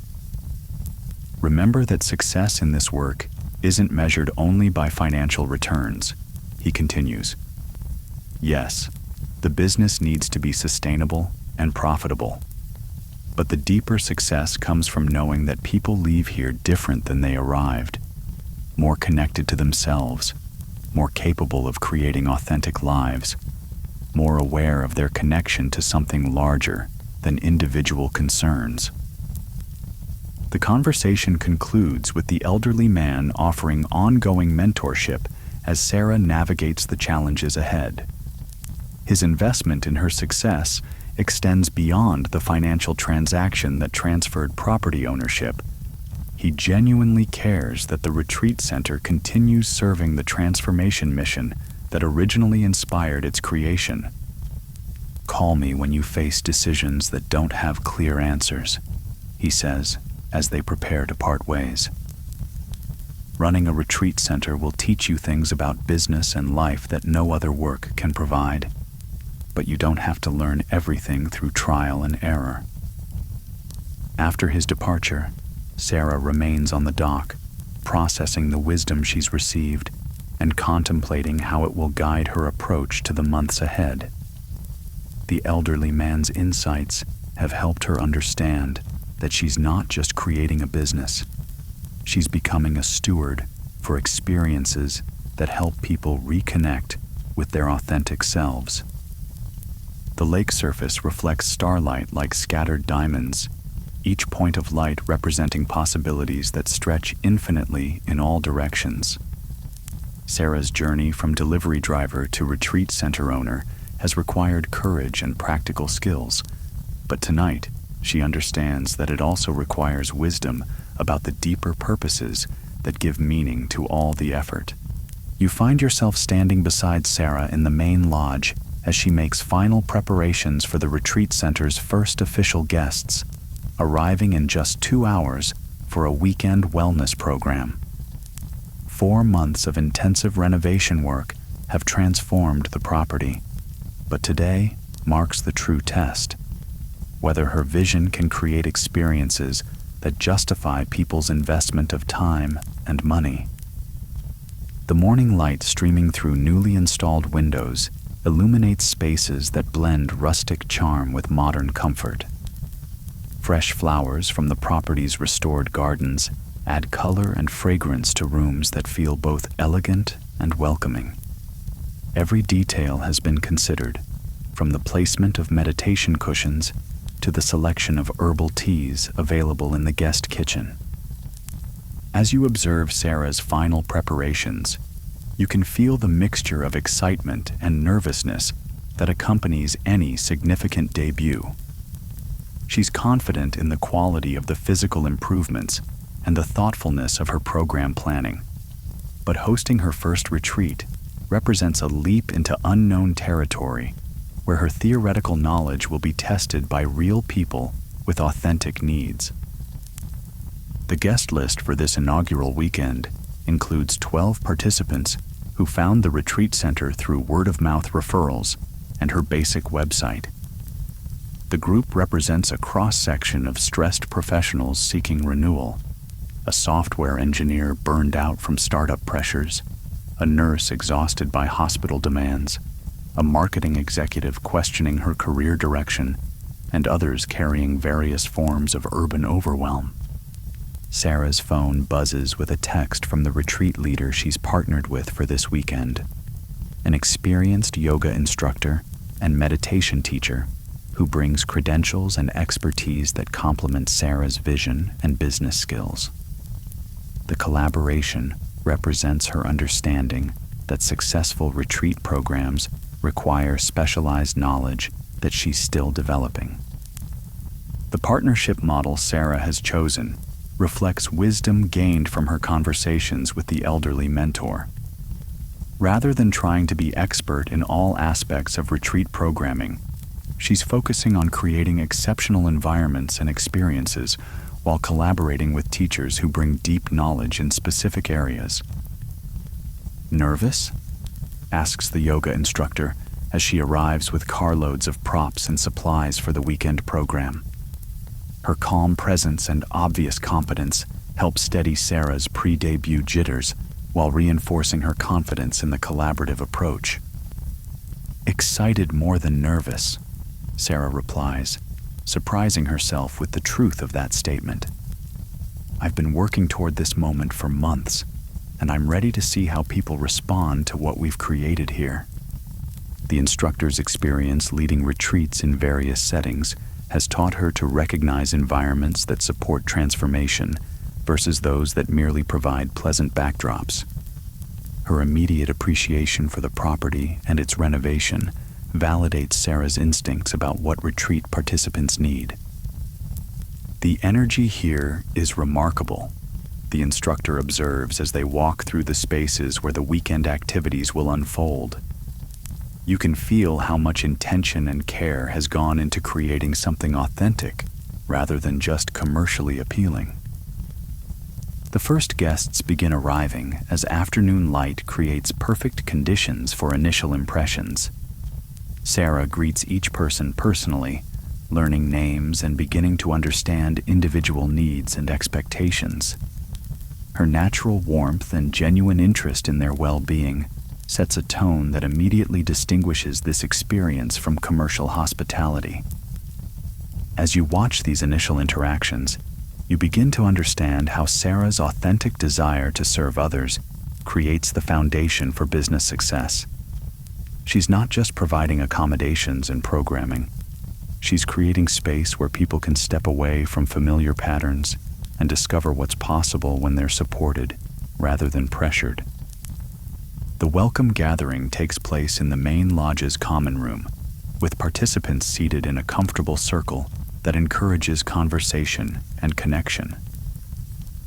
Remember that success in this work isn't measured only by financial returns, he continues. Yes, the business needs to be sustainable and profitable. But the deeper success comes from knowing that people leave here different than they arrived, more connected to themselves, more capable of creating authentic lives, more aware of their connection to something larger than individual concerns. The conversation concludes with the elderly man offering ongoing mentorship as Sarah navigates the challenges ahead. His investment in her success extends beyond the financial transaction that transferred property ownership. He genuinely cares that the retreat center continues serving the transformation mission that originally inspired its creation. Call me when you face decisions that don't have clear answers, he says as they prepare to part ways. Running a retreat center will teach you things about business and life that no other work can provide. But you don't have to learn everything through trial and error. After his departure, Sarah remains on the dock, processing the wisdom she's received and contemplating how it will guide her approach to the months ahead. The elderly man's insights have helped her understand that she's not just creating a business. She's becoming a steward for experiences that help people reconnect with their authentic selves. The lake surface reflects starlight like scattered diamonds, each point of light representing possibilities that stretch infinitely in all directions. Sarah's journey from delivery driver to retreat center owner has required courage and practical skills, but tonight she understands that it also requires wisdom about the deeper purposes that give meaning to all the effort. You find yourself standing beside Sarah in the main lodge as she makes final preparations for the retreat center's first official guests, arriving in just 2 hours for a weekend wellness program. 4 months of intensive renovation work have transformed the property, but today marks the true test, whether her vision can create experiences that justify people's investment of time and money. The morning light streaming through newly installed windows illuminates spaces that blend rustic charm with modern comfort. Fresh flowers from the property's restored gardens Add color and fragrance to rooms that feel both elegant and welcoming. Every detail has been considered, from the placement of meditation cushions to the selection of herbal teas available in the guest kitchen. As you observe Sarah's final preparations, you can feel the mixture of excitement and nervousness that accompanies any significant debut. She's confident in the quality of the physical improvements and the thoughtfulness of her program planning. But hosting her first retreat represents a leap into unknown territory where her theoretical knowledge will be tested by real people with authentic needs. The guest list for this inaugural weekend includes 12 participants who found the retreat center through word-of-mouth referrals and her basic website. The group represents a cross-section of stressed professionals seeking renewal, a software engineer burned out from startup pressures, a nurse exhausted by hospital demands, a marketing executive questioning her career direction, and others carrying various forms of urban overwhelm. Sarah's phone buzzes with a text from the retreat leader she's partnered with for this weekend, an experienced yoga instructor and meditation teacher who brings credentials and expertise that complement Sarah's vision and business skills. The collaboration represents her understanding that successful retreat programs require specialized knowledge that she's still developing. The partnership model Sarah has chosen reflects wisdom gained from her conversations with the elderly mentor. Rather than trying to be expert in all aspects of retreat programming, she's focusing on creating exceptional environments and experiences while collaborating with teachers who bring deep knowledge in specific areas. "Nervous?" asks the yoga instructor as she arrives with carloads of props and supplies for the weekend program. Her calm presence and obvious competence help steady Sarah's pre-debut jitters while reinforcing her confidence in the collaborative approach. "Excited more than nervous," Sarah replies, surprising herself with the truth of that statement. "I've been working toward this moment for months, and I'm ready to see how people respond to what we've created here." The instructor's experience leading retreats in various settings has taught her to recognize environments that support transformation versus those that merely provide pleasant backdrops. Her immediate appreciation for the property and its renovation validates Sarah's instincts about what retreat participants need. "The energy here is remarkable," the instructor observes as they walk through the spaces where the weekend activities will unfold. "You can feel how much intention and care has gone into creating something authentic rather than just commercially appealing." The first guests begin arriving as afternoon light creates perfect conditions for initial impressions. Sarah greets each person personally, learning names and beginning to understand individual needs and expectations. Her natural warmth and genuine interest in their well-being sets a tone that immediately distinguishes this experience from commercial hospitality. As you watch these initial interactions, you begin to understand how Sarah's authentic desire to serve others creates the foundation for business success. She's not just providing accommodations and programming. She's creating space where people can step away from familiar patterns and discover what's possible when they're supported rather than pressured. The welcome gathering takes place in the main lodge's common room, with participants seated in a comfortable circle that encourages conversation and connection.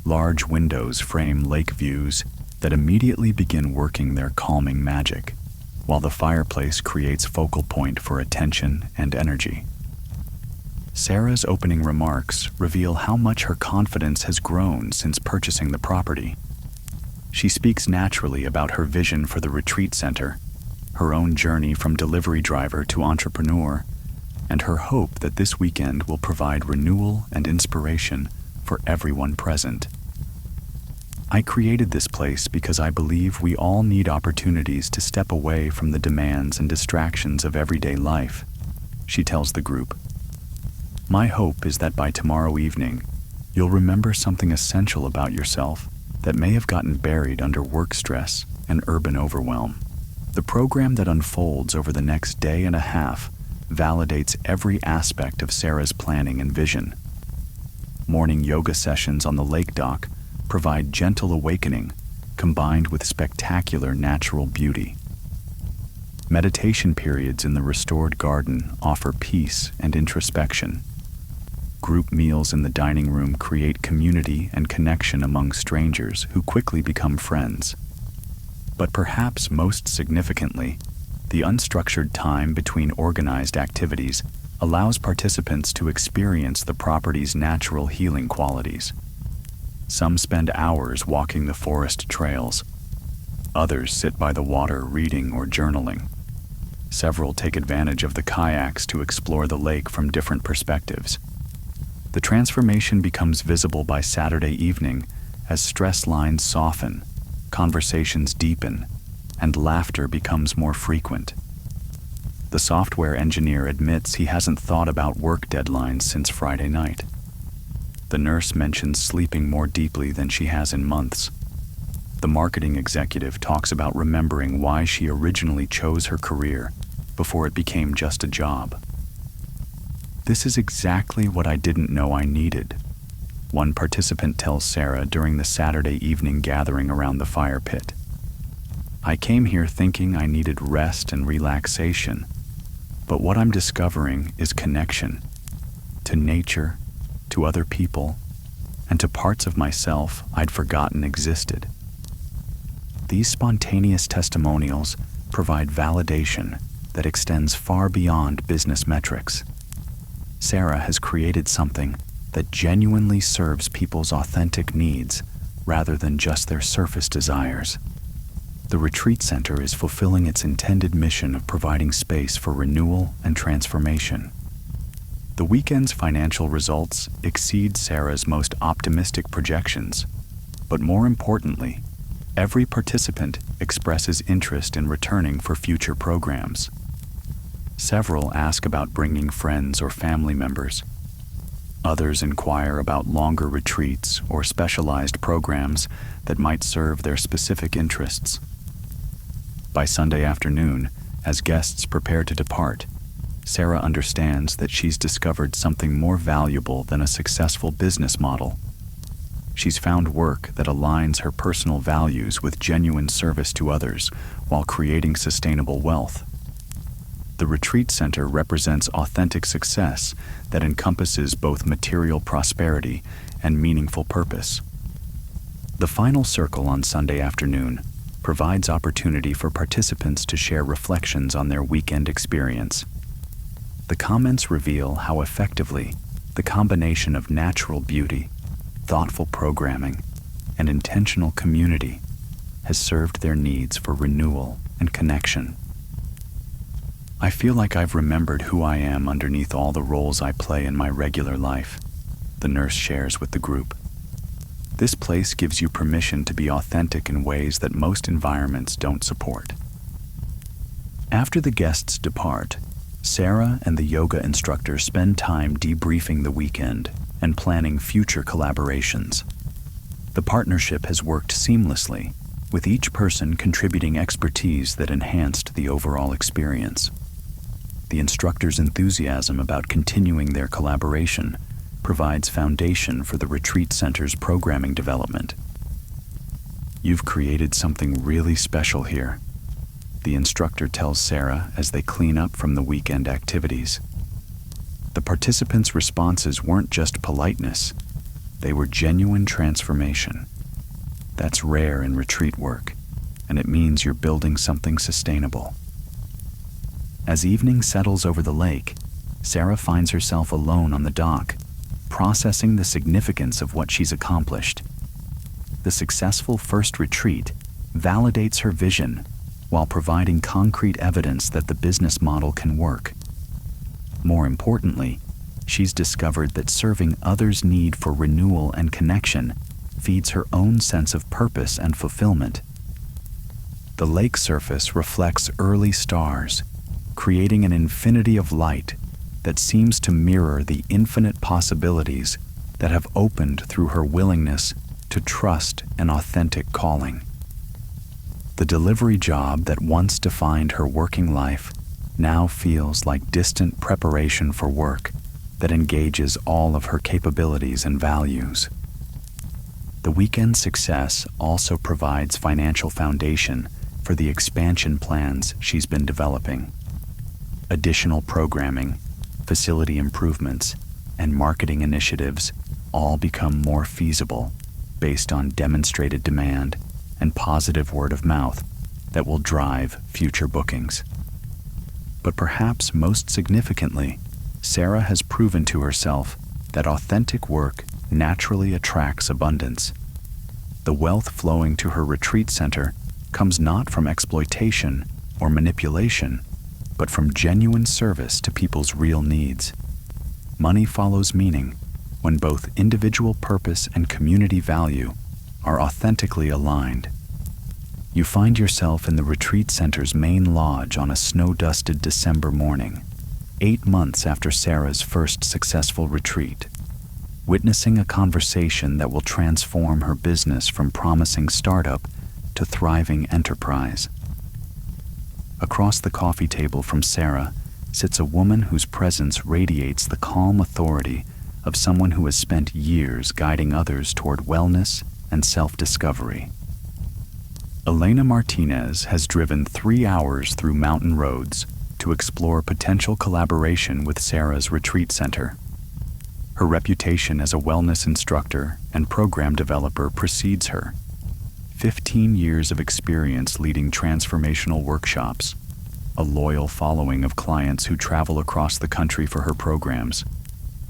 Large windows frame lake views that immediately begin working their calming magic, while the fireplace creates focal point for attention and energy. Sarah's opening remarks reveal how much her confidence has grown since purchasing the property. She speaks naturally about her vision for the retreat center, her own journey from delivery driver to entrepreneur, and her hope that this weekend will provide renewal and inspiration for everyone present. "I created this place because I believe we all need opportunities to step away from the demands and distractions of everyday life," she tells the group. "My hope is that by tomorrow evening, You'll remember something essential about yourself that may have gotten buried under work stress and urban overwhelm. The program that unfolds over the next day and a half validates every aspect of Sarah's planning and vision. Morning yoga sessions on the lake dock provide gentle awakening combined with spectacular natural beauty. Meditation periods in the restored garden offer peace and introspection. Group meals in the dining room create community and connection among strangers who quickly become friends. But perhaps most significantly, the unstructured time between organized activities allows participants to experience the property's natural healing qualities. Some spend hours walking the forest trails. Others sit by the water reading or journaling. Several take advantage of the kayaks to explore the lake from different perspectives. The transformation becomes visible by Saturday evening as stress lines soften, conversations deepen, and laughter becomes more frequent. The software engineer admits he hasn't thought about work deadlines since Friday night. The nurse mentions sleeping more deeply than she has in months. The marketing executive talks about remembering why she originally chose her career before it became just a job. This is exactly what I didn't know I needed, one participant tells Sarah during the Saturday evening gathering around the fire pit. I came here thinking I needed rest and relaxation, but what I'm discovering is connection to nature, to other people, and to parts of myself I'd forgotten existed. These spontaneous testimonials provide validation that extends far beyond business metrics. Sarah has created something that genuinely serves people's authentic needs rather than just their surface desires. The retreat center is fulfilling its intended mission of providing space for renewal and transformation. The weekend's financial results exceed Sarah's most optimistic projections, but more importantly, every participant expresses interest in returning for future programs. Several ask about bringing friends or family members. Others inquire about longer retreats or specialized programs that might serve their specific interests. By Sunday afternoon, as guests prepare to depart, Sarah understands that she's discovered something more valuable than a successful business model. She's found work that aligns her personal values with genuine service to others while creating sustainable wealth. The retreat center represents authentic success that encompasses both material prosperity and meaningful purpose. The final circle on Sunday afternoon provides opportunity for participants to share reflections on their weekend experience. The comments reveal how effectively the combination of natural beauty, thoughtful programming, and intentional community has served their needs for renewal and connection. I feel like I've remembered who I am underneath all the roles I play in my regular life, the nurse shares with the group. This place gives you permission to be authentic in ways that most environments don't support. After the guests depart, Sarah and the yoga instructor spend time debriefing the weekend and planning future collaborations. The partnership has worked seamlessly, with each person contributing expertise that enhanced the overall experience. The instructor's enthusiasm about continuing their collaboration provides foundation for the retreat center's programming development. You've created something really special here, the instructor tells Sarah as they clean up from the weekend activities. The participants' responses weren't just politeness, they were genuine transformation. That's rare in retreat work, and it means you're building something sustainable. As evening settles over the lake, Sarah finds herself alone on the dock, processing the significance of what she's accomplished. The successful first retreat validates her vision while providing concrete evidence that the business model can work. More importantly, she's discovered that serving others' need for renewal and connection feeds her own sense of purpose and fulfillment. The lake surface reflects early stars, creating an infinity of light that seems to mirror the infinite possibilities that have opened through her willingness to trust an authentic calling. The delivery job that once defined her working life now feels like distant preparation for work that engages all of her capabilities and values. The weekend success also provides financial foundation for the expansion plans she's been developing. Additional programming, facility improvements, and marketing initiatives all become more feasible based on demonstrated demand and positive word of mouth that will drive future bookings. But perhaps most significantly, Sarah has proven to herself that authentic work naturally attracts abundance. The wealth flowing to her retreat center comes not from exploitation or manipulation, but from genuine service to people's real needs. Money follows meaning when both individual purpose and community value are authentically aligned. You find yourself in the retreat center's main lodge on a snow-dusted December morning, 8 months after Sarah's first successful retreat, witnessing a conversation that will transform her business from promising startup to thriving enterprise. Across the coffee table from Sarah sits a woman whose presence radiates the calm authority of someone who has spent years guiding others toward wellness and self-discovery. Elena Martinez has driven 3 hours through mountain roads to explore potential collaboration with Sarah's retreat center. Her reputation as a wellness instructor and program developer precedes her. 15 years of experience leading transformational workshops, a loyal following of clients who travel across the country for her programs,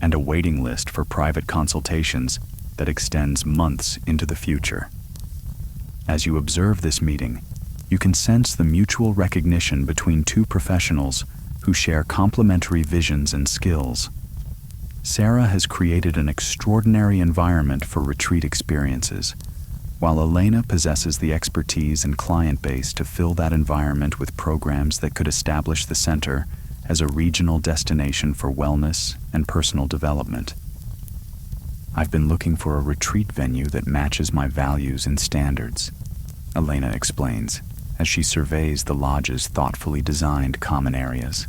and a waiting list for private consultations that extends months into the future. As you observe this meeting, you can sense the mutual recognition between two professionals who share complementary visions and skills. Sarah has created an extraordinary environment for retreat experiences, while Elena possesses the expertise and client base to fill that environment with programs that could establish the center as a regional destination for wellness and personal development. I've been looking for a retreat venue that matches my values and standards, Elena explains, as she surveys the lodge's thoughtfully designed common areas.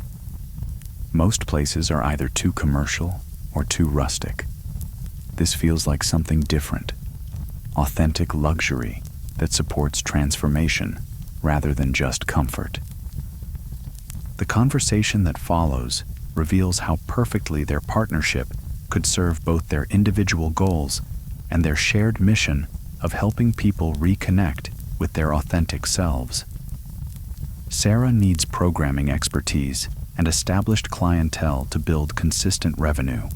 Most places are either too commercial or too rustic. This feels like something different, authentic luxury that supports transformation rather than just comfort. The conversation that follows reveals how perfectly their partnership could serve both their individual goals and their shared mission of helping people reconnect with their authentic selves. Sarah needs programming expertise and established clientele to build consistent revenue.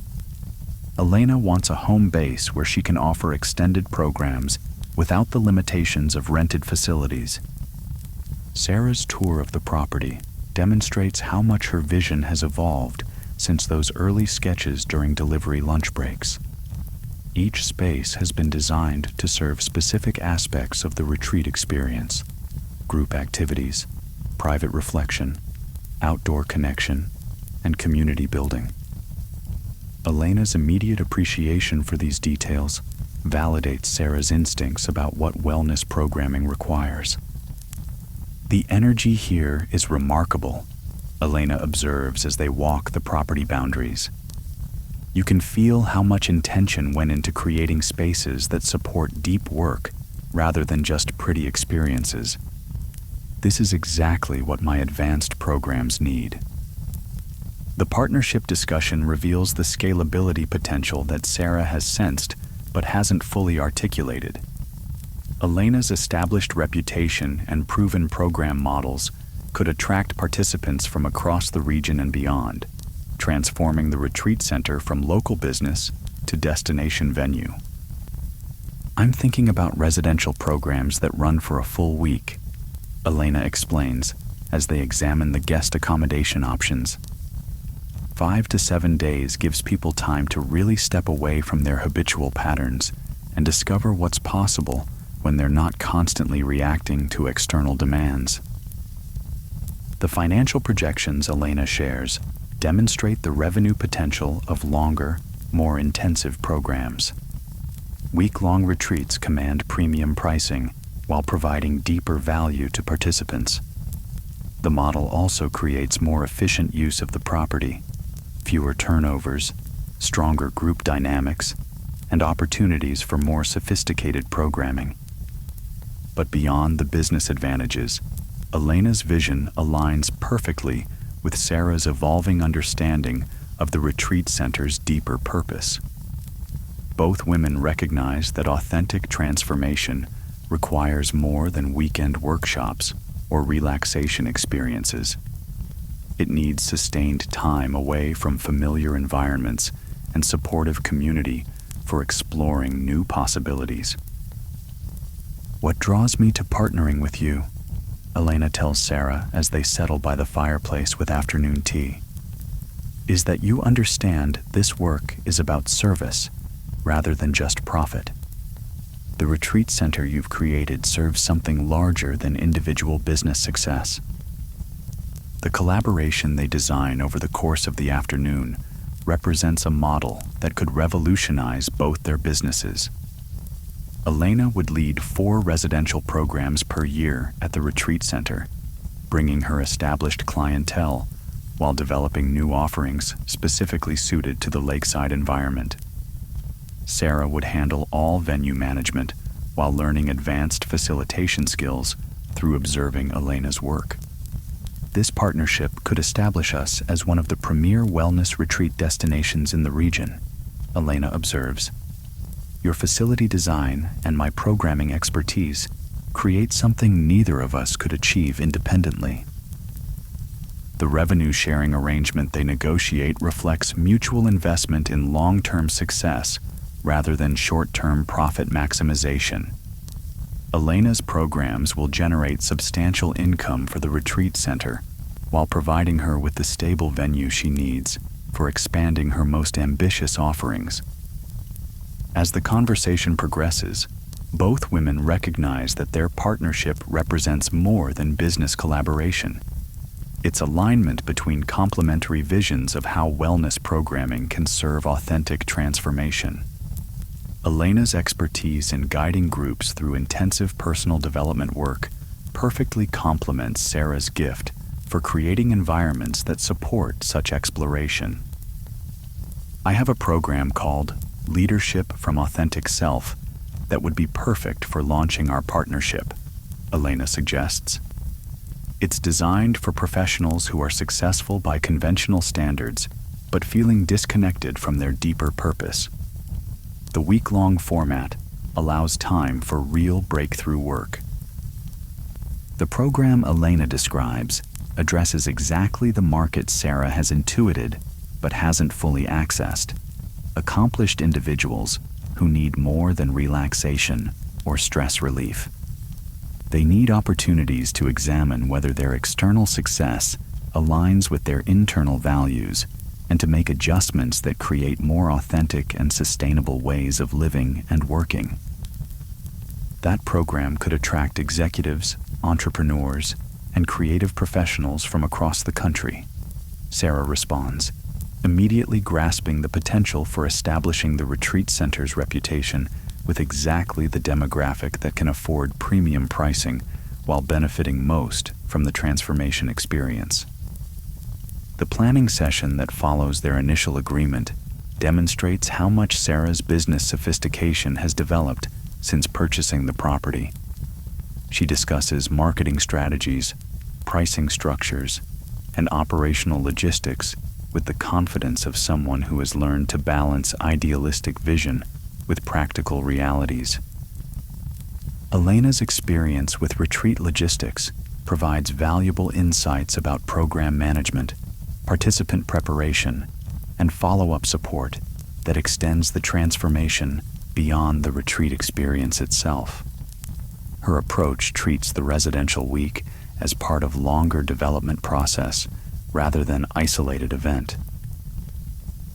Elena wants a home base where she can offer extended programs without the limitations of rented facilities. Sarah's tour of the property demonstrates how much her vision has evolved since those early sketches during delivery lunch breaks. Each space has been designed to serve specific aspects of the retreat experience: group activities, private reflection, outdoor connection, and community building. Elena's immediate appreciation for these details validates Sarah's instincts about what wellness programming requires. The energy here is remarkable, Elena observes as they walk the property boundaries. You can feel how much intention went into creating spaces that support deep work rather than just pretty experiences. This is exactly what my advanced programs need. The partnership discussion reveals the scalability potential that Sarah has sensed but hasn't fully articulated. Elena's established reputation and proven program models could attract participants from across the region and beyond, transforming the retreat center from local business to destination venue. I'm thinking about residential programs that run for a full week, Elena explains as they examine the guest accommodation options. 5 to 7 days gives people time to really step away from their habitual patterns and discover what's possible when they're not constantly reacting to external demands. The financial projections Elena shares demonstrate the revenue potential of longer, more intensive programs. Week-long retreats command premium pricing while providing deeper value to participants. The model also creates more efficient use of the property, fewer turnovers, stronger group dynamics, and opportunities for more sophisticated programming. But beyond the business advantages, Elena's vision aligns perfectly with Sarah's evolving understanding of the retreat center's deeper purpose. Both women recognize that authentic transformation requires more than weekend workshops or relaxation experiences. It needs sustained time away from familiar environments and supportive community for exploring new possibilities. "What draws me to partnering with you," Elena tells Sarah as they settle by the fireplace with afternoon tea, "is that you understand this work is about service rather than just profit. The retreat center you've created serves something larger than individual business success." The collaboration they design over the course of the afternoon represents a model that could revolutionize both their businesses. Elena would lead 4 residential programs per year at the retreat center, bringing her established clientele while developing new offerings specifically suited to the lakeside environment. Sarah would handle all venue management while learning advanced facilitation skills through observing Elena's work. This partnership could establish us as one of the premier wellness retreat destinations in the region, Elena observes. Your facility design and my programming expertise create something neither of us could achieve independently. The revenue-sharing arrangement they negotiate reflects mutual investment in long-term success rather than short-term profit maximization. Elena's programs will generate substantial income for the retreat center while providing her with the stable venue she needs for expanding her most ambitious offerings. As the conversation progresses, both women recognize that their partnership represents more than business collaboration. It's alignment between complementary visions of how wellness programming can serve authentic transformation. Elena's expertise in guiding groups through intensive personal development work perfectly complements Sarah's gift for creating environments that support such exploration. "I have a program called Leadership from Authentic Self that would be perfect for launching our partnership," Elena suggests. "It's designed for professionals who are successful by conventional standards but feeling disconnected from their deeper purpose. The week-long format allows time for real breakthrough work." The program Elena describes addresses exactly the market Sarah has intuited but hasn't fully accessed: accomplished individuals who need more than relaxation or stress relief. They need opportunities to examine whether their external success aligns with their internal values and to make adjustments that create more authentic and sustainable ways of living and working. That program could attract executives, entrepreneurs, and creative professionals from across the country, Sarah responds, immediately grasping the potential for establishing the retreat center's reputation with exactly the demographic that can afford premium pricing while benefiting most from the transformation experience. The planning session that follows their initial agreement demonstrates how much Sarah's business sophistication has developed since purchasing the property. She discusses marketing strategies, pricing structures, and operational logistics with the confidence of someone who has learned to balance idealistic vision with practical realities. Elena's experience with retreat logistics provides valuable insights about program management, participant preparation, and follow-up support that extends the transformation beyond the retreat experience itself. Her approach treats the residential week as part of longer development process rather than isolated event.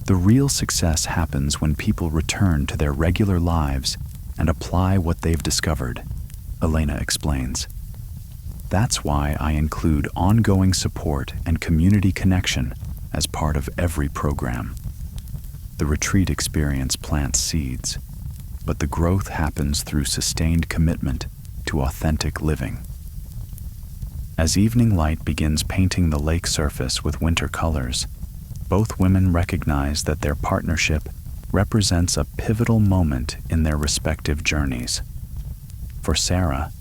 The real success happens when people return to their regular lives and apply what they've discovered, Elena explains. That's why I include ongoing support and community connection as part of every program. The retreat experience plants seeds, but the growth happens through sustained commitment to authentic living. As evening light begins painting the lake surface with winter colors, both women recognize that their partnership represents a pivotal moment in their respective journeys. For Sarah,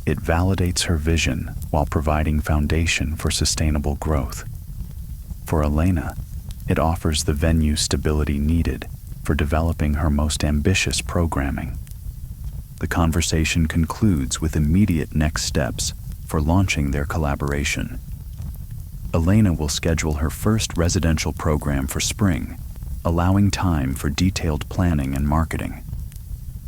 it validates her vision while providing foundation for sustainable growth. For Elena, it offers the venue stability needed for developing her most ambitious programming. The conversation concludes with immediate next steps for launching their collaboration. Elena will schedule her first residential program for spring, allowing time for detailed planning and marketing.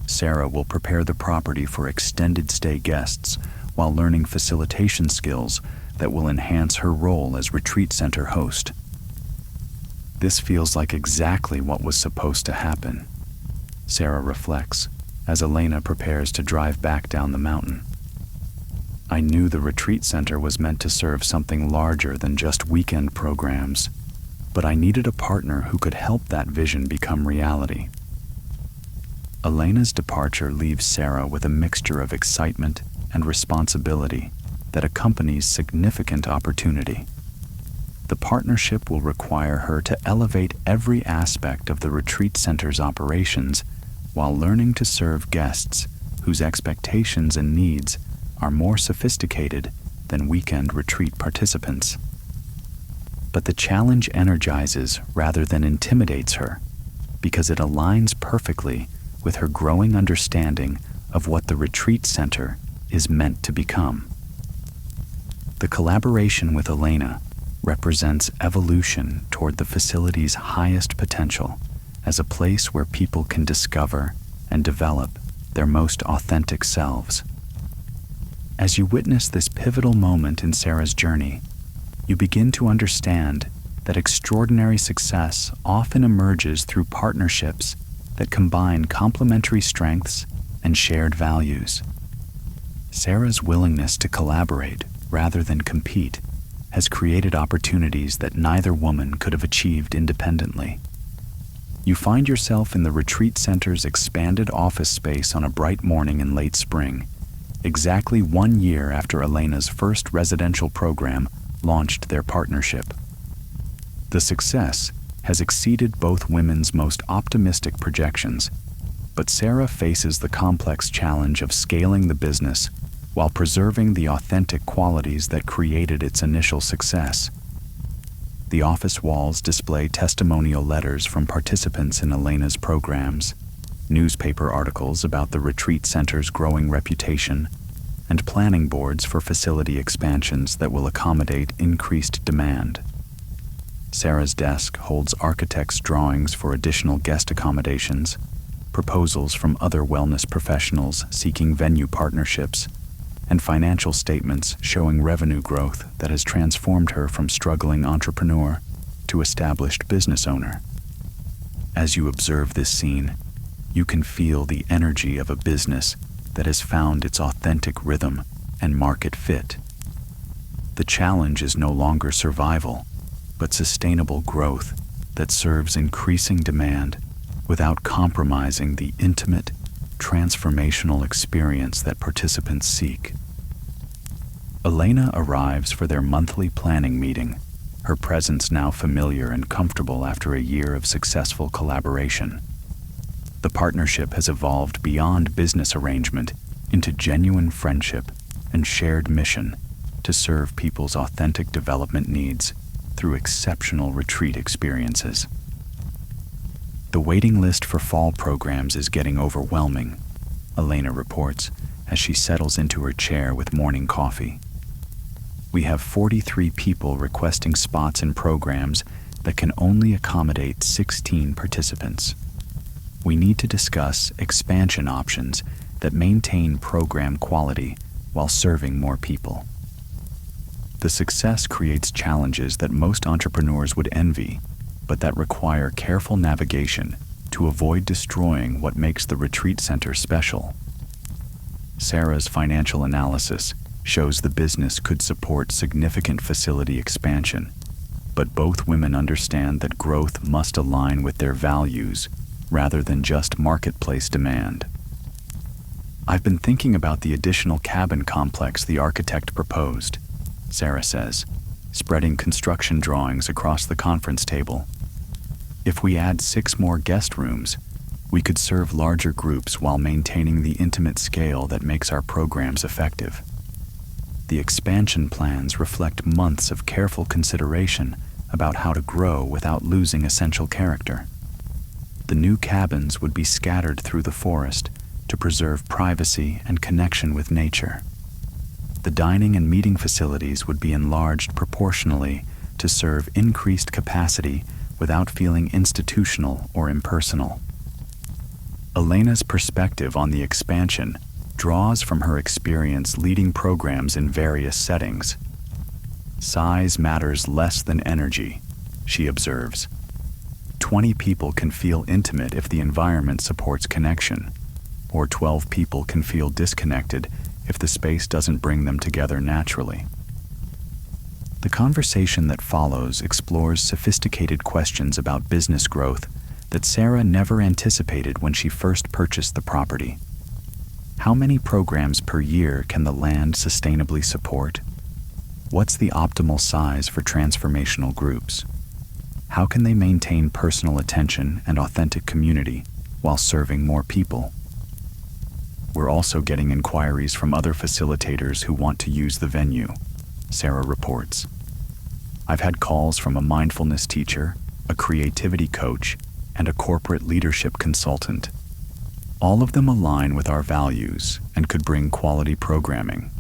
Sarah will prepare the property for extended stay guests while learning facilitation skills that will enhance her role as retreat center host. This feels like exactly what was supposed to happen, Sarah reflects as Elena prepares to drive back down the mountain. I knew the retreat center was meant to serve something larger than just weekend programs, but I needed a partner who could help that vision become reality. Elena's departure leaves Sarah with a mixture of excitement and responsibility that accompanies significant opportunity. The partnership will require her to elevate every aspect of the retreat center's operations while learning to serve guests whose expectations and needs are more sophisticated than weekend retreat participants. But the challenge energizes rather than intimidates her because it aligns perfectly with her growing understanding of what the retreat center is meant to become. The collaboration with Elena represents evolution toward the facility's highest potential as a place where people can discover and develop their most authentic selves. As you witness this pivotal moment in Sarah's journey, you begin to understand that extraordinary success often emerges through partnerships that combine complementary strengths and shared values. Sarah's willingness to collaborate rather than compete has created opportunities that neither woman could have achieved independently. You find yourself in the retreat center's expanded office space on a bright morning in late spring, exactly 1 year after Elena's first residential program launched their partnership. The success has exceeded both women's most optimistic projections, but Sarah faces the complex challenge of scaling the business while preserving the authentic qualities that created its initial success. The office walls display testimonial letters from participants in Elena's programs, newspaper articles about the retreat center's growing reputation, and planning boards for facility expansions that will accommodate increased demand. Sarah's desk holds architects' drawings for additional guest accommodations, proposals from other wellness professionals seeking venue partnerships, and financial statements showing revenue growth that has transformed her from struggling entrepreneur to established business owner. As you observe this scene, you can feel the energy of a business that has found its authentic rhythm and market fit. The challenge is no longer survival, but sustainable growth that serves increasing demand without compromising the intimate, transformational experience that participants seek. Elena arrives for their monthly planning meeting, her presence now familiar and comfortable after a year of successful collaboration. The partnership has evolved beyond business arrangement into genuine friendship and shared mission to serve people's authentic development needs through exceptional retreat experiences. The waiting list for fall programs is getting overwhelming, Elena reports as she settles into her chair with morning coffee. We have 43 people requesting spots in programs that can only accommodate 16 participants. We need to discuss expansion options that maintain program quality while serving more people. The success creates challenges that most entrepreneurs would envy, but that require careful navigation to avoid destroying what makes the retreat center special. Sarah's financial analysis shows the business could support significant facility expansion, but both women understand that growth must align with their values rather than just marketplace demand. "I've been thinking about the additional cabin complex the architect proposed," Sarah says, spreading construction drawings across the conference table. "If we add 6 more guest rooms, we could serve larger groups while maintaining the intimate scale that makes our programs effective." The expansion plans reflect months of careful consideration about how to grow without losing essential character. The new cabins would be scattered through the forest to preserve privacy and connection with nature. The dining and meeting facilities would be enlarged proportionally to serve increased capacity without feeling institutional or impersonal. Elena's perspective on the expansion draws from her experience leading programs in various settings. "Size matters less than energy," she observes. 20 people can feel intimate if the environment supports connection, or 12 people can feel disconnected if the space doesn't bring them together naturally. The conversation that follows explores sophisticated questions about business growth that Sarah never anticipated when she first purchased the property. How many programs per year can the land sustainably support? What's the optimal size for transformational groups? How can they maintain personal attention and authentic community while serving more people? We're also getting inquiries from other facilitators who want to use the venue, Sarah reports. "I've had calls from a mindfulness teacher, a creativity coach, and a corporate leadership consultant. All of them align with our values and could bring quality programming."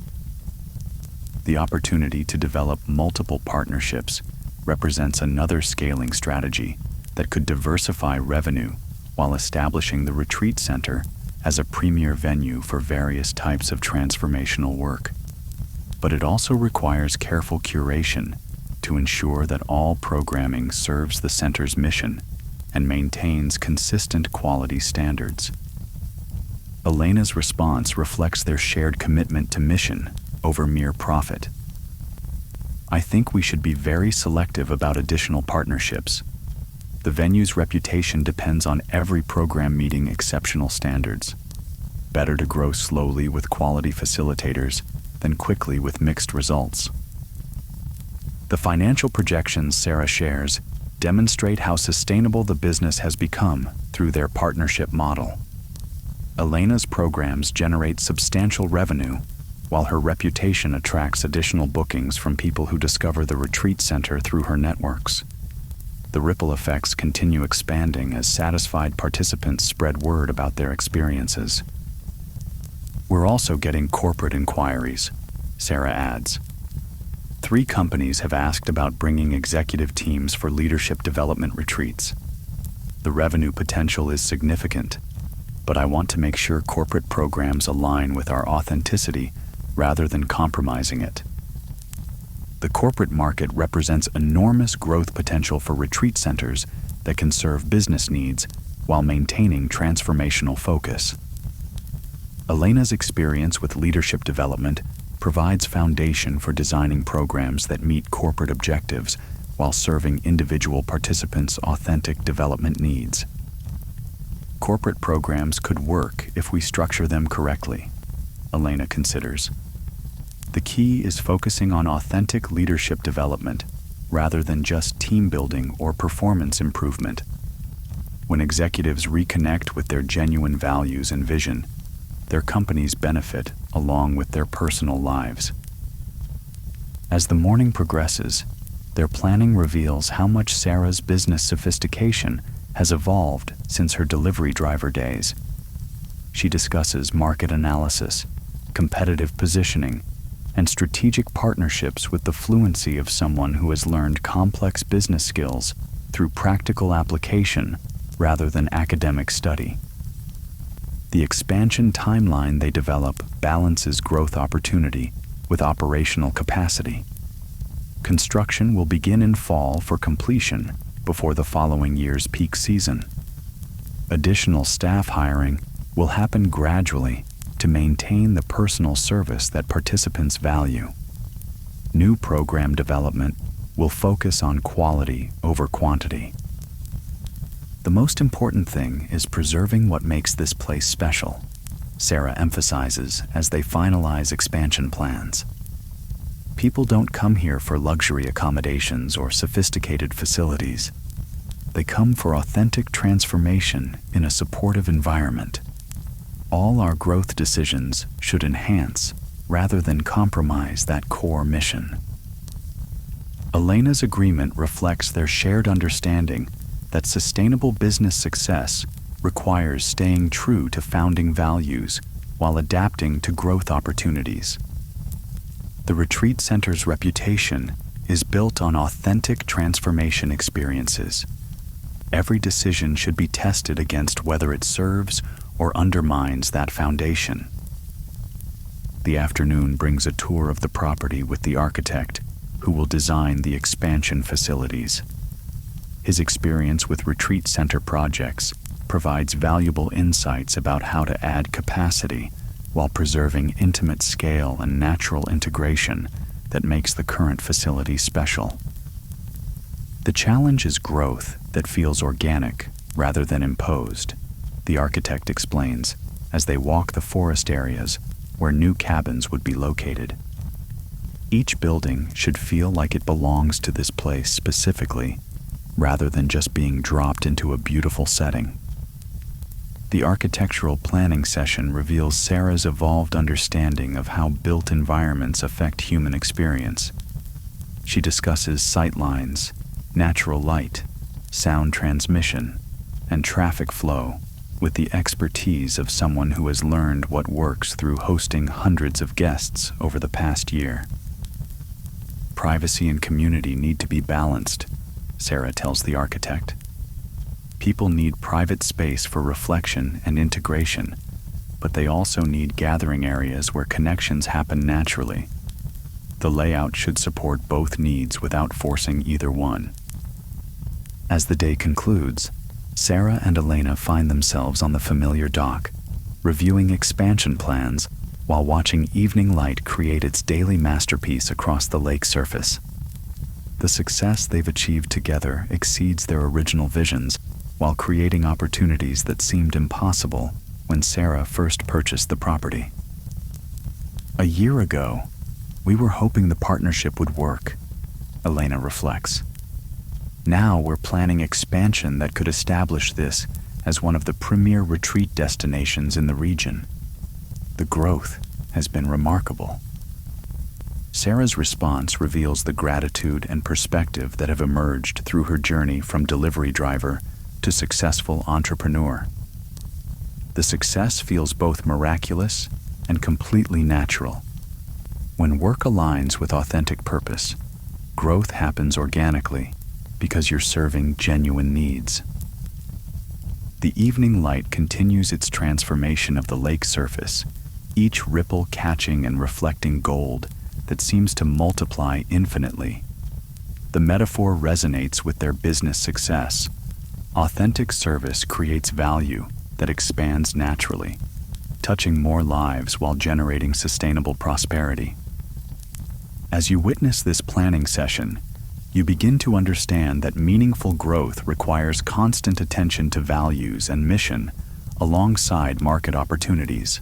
The opportunity to develop multiple partnerships represents another scaling strategy that could diversify revenue while establishing the retreat center as a premier venue for various types of transformational work. But it also requires careful curation to ensure that all programming serves the center's mission and maintains consistent quality standards. Elena's response reflects their shared commitment to mission over mere profit. "I think we should be very selective about additional partnerships. The venue's reputation depends on every program meeting exceptional standards. Better to grow slowly with quality facilitators than quickly with mixed results." The financial projections Sarah shares demonstrate how sustainable the business has become through their partnership model. Elena's programs generate substantial revenue, while her reputation attracts additional bookings from people who discover the retreat center through her networks. The ripple effects continue expanding as satisfied participants spread word about their experiences. "We're also getting corporate inquiries," Sarah adds. 3 companies have asked about bringing executive teams for leadership development retreats. The revenue potential is significant, but I want to make sure corporate programs align with our authenticity rather than compromising it. The corporate market represents enormous growth potential for retreat centers that can serve business needs while maintaining transformational focus. Elena's experience with leadership development provides foundation for designing programs that meet corporate objectives while serving individual participants' authentic development needs. Corporate programs could work if we structure them correctly, Elena considers. The key is focusing on authentic leadership development rather than just team building or performance improvement. When executives reconnect with their genuine values and vision, their companies benefit along with their personal lives. As the morning progresses, their planning reveals how much Sarah's business sophistication has evolved since her delivery driver days. She discusses market analysis, competitive positioning, and strategic partnerships with the fluency of someone who has learned complex business skills through practical application rather than academic study. The expansion timeline they develop balances growth opportunity with operational capacity. Construction will begin in fall for completion before the following year's peak season. Additional staff hiring will happen gradually to maintain the personal service that participants value. New program development we'll focus on quality over quantity. The most important thing is preserving what makes this place special, Sarah emphasizes as they finalize expansion plans. People don't come here for luxury accommodations or sophisticated facilities. They come for authentic transformation in a supportive environment. All our growth decisions should enhance rather than compromise that core mission. Elena's agreement reflects their shared understanding that sustainable business success requires staying true to founding values while adapting to growth opportunities. The retreat center's reputation is built on authentic transformation experiences. Every decision should be tested against whether it serves or undermines that foundation. The afternoon brings a tour of the property with the architect who will design the expansion facilities. His experience with retreat center projects provides valuable insights about how to add capacity while preserving intimate scale and natural integration that makes the current facility special. The challenge is growth that feels organic rather than imposed, the architect explains as they walk the forest areas where new cabins would be located. Each building should feel like it belongs to this place specifically, rather than just being dropped into a beautiful setting. The architectural planning session reveals Sarah's evolved understanding of how built environments affect human experience. She discusses sightlines, natural light, sound transmission, and traffic flow with the expertise of someone who has learned what works through hosting hundreds of guests over the past year. Privacy and community need to be balanced, Sarah tells the architect. People need private space for reflection and integration, but they also need gathering areas where connections happen naturally. The layout should support both needs without forcing either one. As the day concludes, Sarah and Elena find themselves on the familiar dock, reviewing expansion plans while watching evening light create its daily masterpiece across the lake surface. The success they've achieved together exceeds their original visions, while creating opportunities that seemed impossible when Sarah first purchased the property. A year ago, we were hoping the partnership would work, Elena reflects. Now we're planning expansion that could establish this as one of the premier retreat destinations in the region. The growth has been remarkable. Sarah's response reveals the gratitude and perspective that have emerged through her journey from delivery driver to successful entrepreneur. The success feels both miraculous and completely natural. When work aligns with authentic purpose, growth happens organically because you're serving genuine needs. The evening light continues its transformation of the lake surface, each ripple catching and reflecting gold that seems to multiply infinitely. The metaphor resonates with their business success. Authentic service creates value that expands naturally, touching more lives while generating sustainable prosperity. As you witness this planning session, you begin to understand that meaningful growth requires constant attention to values and mission alongside market opportunities.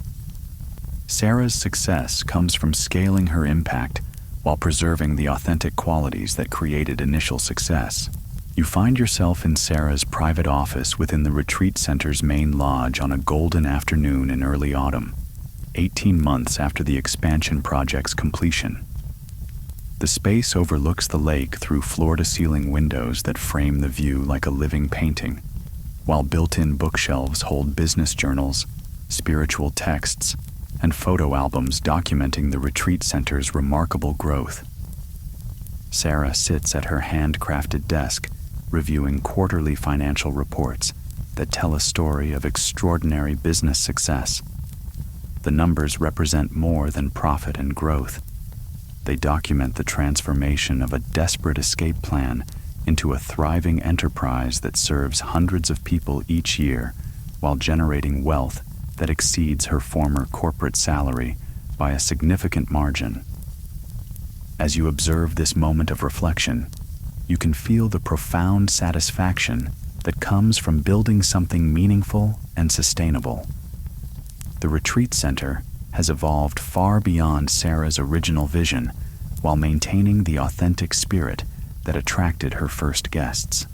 Sarah's success comes from scaling her impact while preserving the authentic qualities that created initial success. You find yourself in Sarah's private office within the retreat center's main lodge on a golden afternoon in early autumn, 18 months after the expansion project's completion. The space overlooks the lake through floor-to-ceiling windows that frame the view like a living painting, while built-in bookshelves hold business journals, spiritual texts, and photo albums documenting the retreat center's remarkable growth. Sarah sits at her handcrafted desk, reviewing quarterly financial reports that tell a story of extraordinary business success. The numbers represent more than profit and growth. They document the transformation of a desperate escape plan into a thriving enterprise that serves hundreds of people each year while generating wealth that exceeds her former corporate salary by a significant margin. As you observe this moment of reflection, you can feel the profound satisfaction that comes from building something meaningful and sustainable. The retreat center has evolved far beyond Sarah's original vision while maintaining the authentic spirit that attracted her first guests.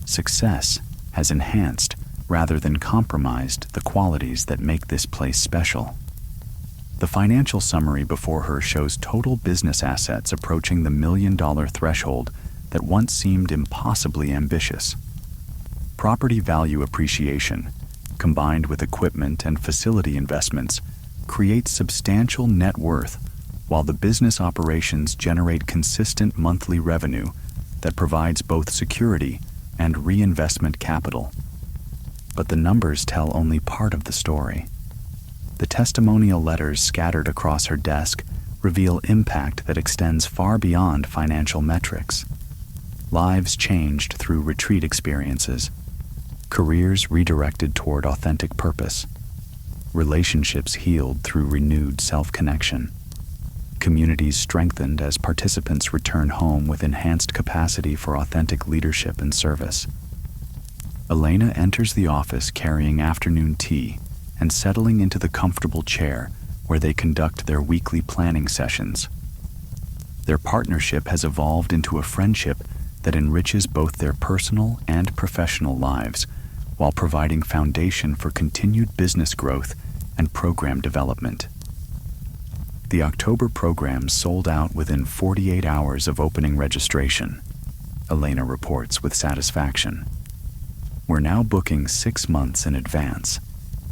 Success has enhanced rather than compromised the qualities that make this place special. The financial summary before her shows total business assets approaching the $1 million threshold that once seemed impossibly ambitious. Property value appreciation, combined with equipment and facility investments, creates substantial net worth, while the business operations generate consistent monthly revenue that provides both security and reinvestment capital. But the numbers tell only part of the story. The testimonial letters scattered across her desk reveal impact that extends far beyond financial metrics. Lives changed through retreat experiences, careers redirected toward authentic purpose, relationships healed through renewed self-connection, communities strengthened as participants return home with enhanced capacity for authentic leadership and service. Elena enters the office carrying afternoon tea and settling into the comfortable chair where they conduct their weekly planning sessions. Their partnership has evolved into a friendship that enriches both their personal and professional lives while providing foundation for continued business growth and program development. The October program sold out within 48 hours of opening registration, Elena reports with satisfaction. We're now booking 6 months in advance,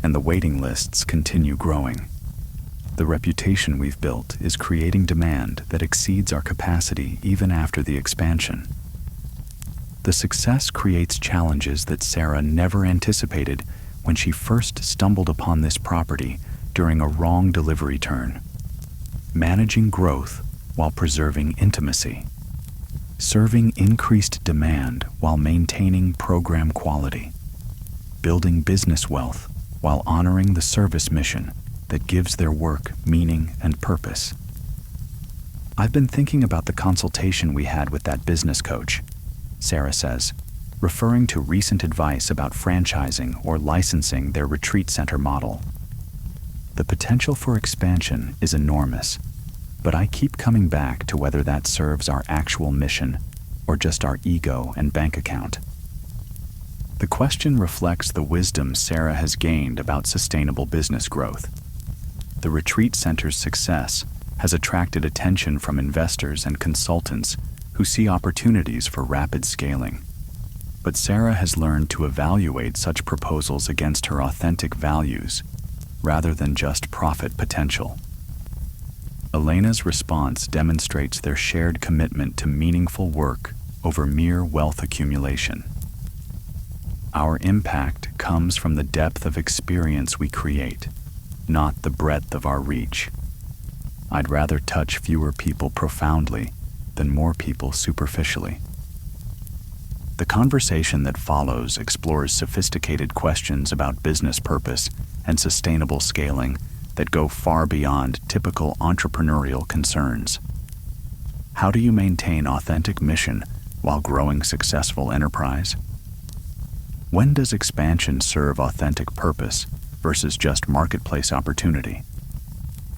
and the waiting lists continue growing. The reputation we've built is creating demand that exceeds our capacity even after the expansion. The success creates challenges that Sarah never anticipated when she first stumbled upon this property during a wrong delivery turn. Managing growth while preserving intimacy. Serving increased demand while maintaining program quality. Building business wealth while honoring the service mission that gives their work meaning and purpose. I've been thinking about the consultation we had with that business coach, Sarah says, referring to recent advice about franchising or licensing their retreat center model. The potential for expansion is enormous, but I keep coming back to whether that serves our actual mission or just our ego and bank account. The question reflects the wisdom Sarah has gained about sustainable business growth. The retreat center's success has attracted attention from investors and consultants who see opportunities for rapid scaling. But Sarah has learned to evaluate such proposals against her authentic values rather than just profit potential. Elena's response demonstrates their shared commitment to meaningful work over mere wealth accumulation. Our impact comes from the depth of experience we create, not the breadth of our reach. I'd rather touch fewer people profoundly than more people superficially. The conversation that follows explores sophisticated questions about business purpose and sustainable scaling that go far beyond typical entrepreneurial concerns. How do you maintain authentic mission while growing successful enterprise? When does expansion serve authentic purpose versus just marketplace opportunity?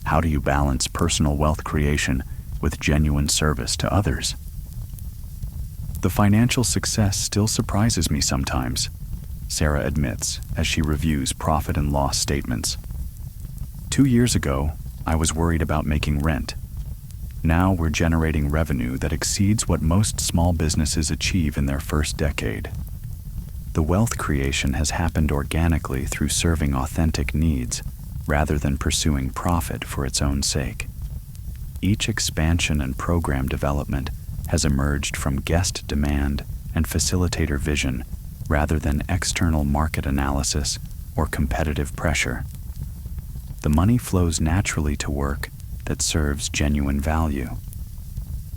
How do you balance personal wealth creation with genuine service to others? The financial success still surprises me sometimes, Sarah admits as she reviews profit and loss statements. 2 years ago, I was worried about making rent. Now we're generating revenue that exceeds what most small businesses achieve in their first decade. The wealth creation has happened organically through serving authentic needs rather than pursuing profit for its own sake. Each expansion and program development has emerged from guest demand and facilitator vision rather than external market analysis or competitive pressure. The money flows naturally to work that serves genuine value.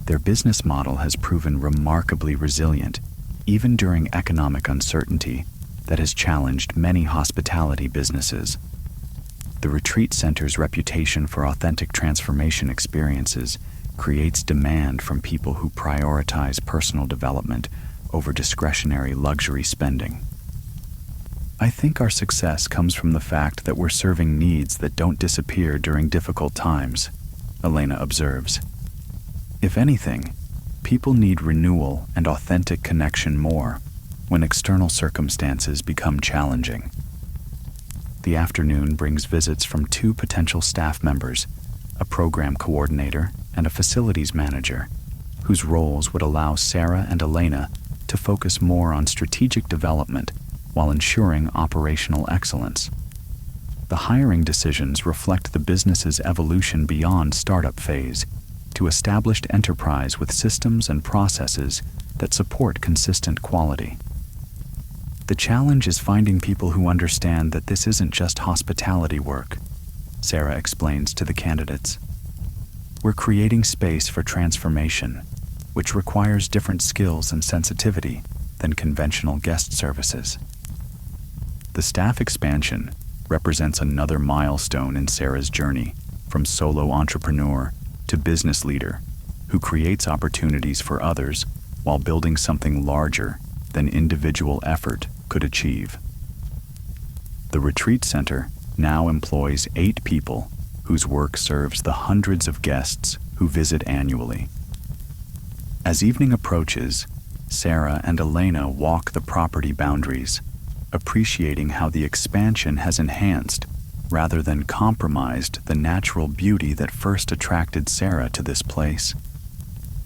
Their business model has proven remarkably resilient, even during economic uncertainty that has challenged many hospitality businesses. The retreat center's reputation for authentic transformation experiences creates demand from people who prioritize personal development over discretionary luxury spending. I think our success comes from the fact that we're serving needs that don't disappear during difficult times, Elena observes. If anything, people need renewal and authentic connection more when external circumstances become challenging. The afternoon brings visits from 2 potential staff members, a program coordinator and a facilities manager, whose roles would allow Sarah and Elena to focus more on strategic development while ensuring operational excellence. The hiring decisions reflect the business's evolution beyond startup phase to established enterprise with systems and processes that support consistent quality. The challenge is finding people who understand that this isn't just hospitality work, Sarah explains to the candidates. We're creating space for transformation, which requires different skills and sensitivity than conventional guest services. The staff expansion represents another milestone in Sarah's journey from solo entrepreneur to business leader who creates opportunities for others while building something larger than individual effort could achieve. The retreat center now employs 8 people whose work serves the hundreds of guests who visit annually. As evening approaches, Sarah and Elena walk the property boundaries, appreciating how the expansion has enhanced rather than compromised the natural beauty that first attracted Sarah to this place.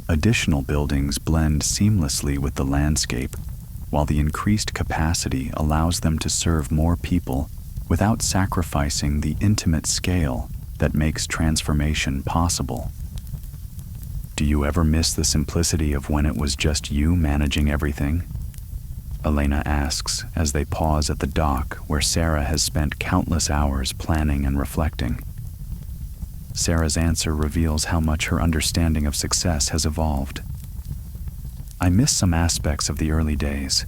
Additional buildings blend seamlessly with the landscape, while the increased capacity allows them to serve more people without sacrificing the intimate scale that makes transformation possible. Do you ever miss the simplicity of when it was just you managing everything? Elena asks as they pause at the dock where Sarah has spent countless hours planning and reflecting. Sarah's answer reveals how much her understanding of success has evolved. I miss some aspects of the early days,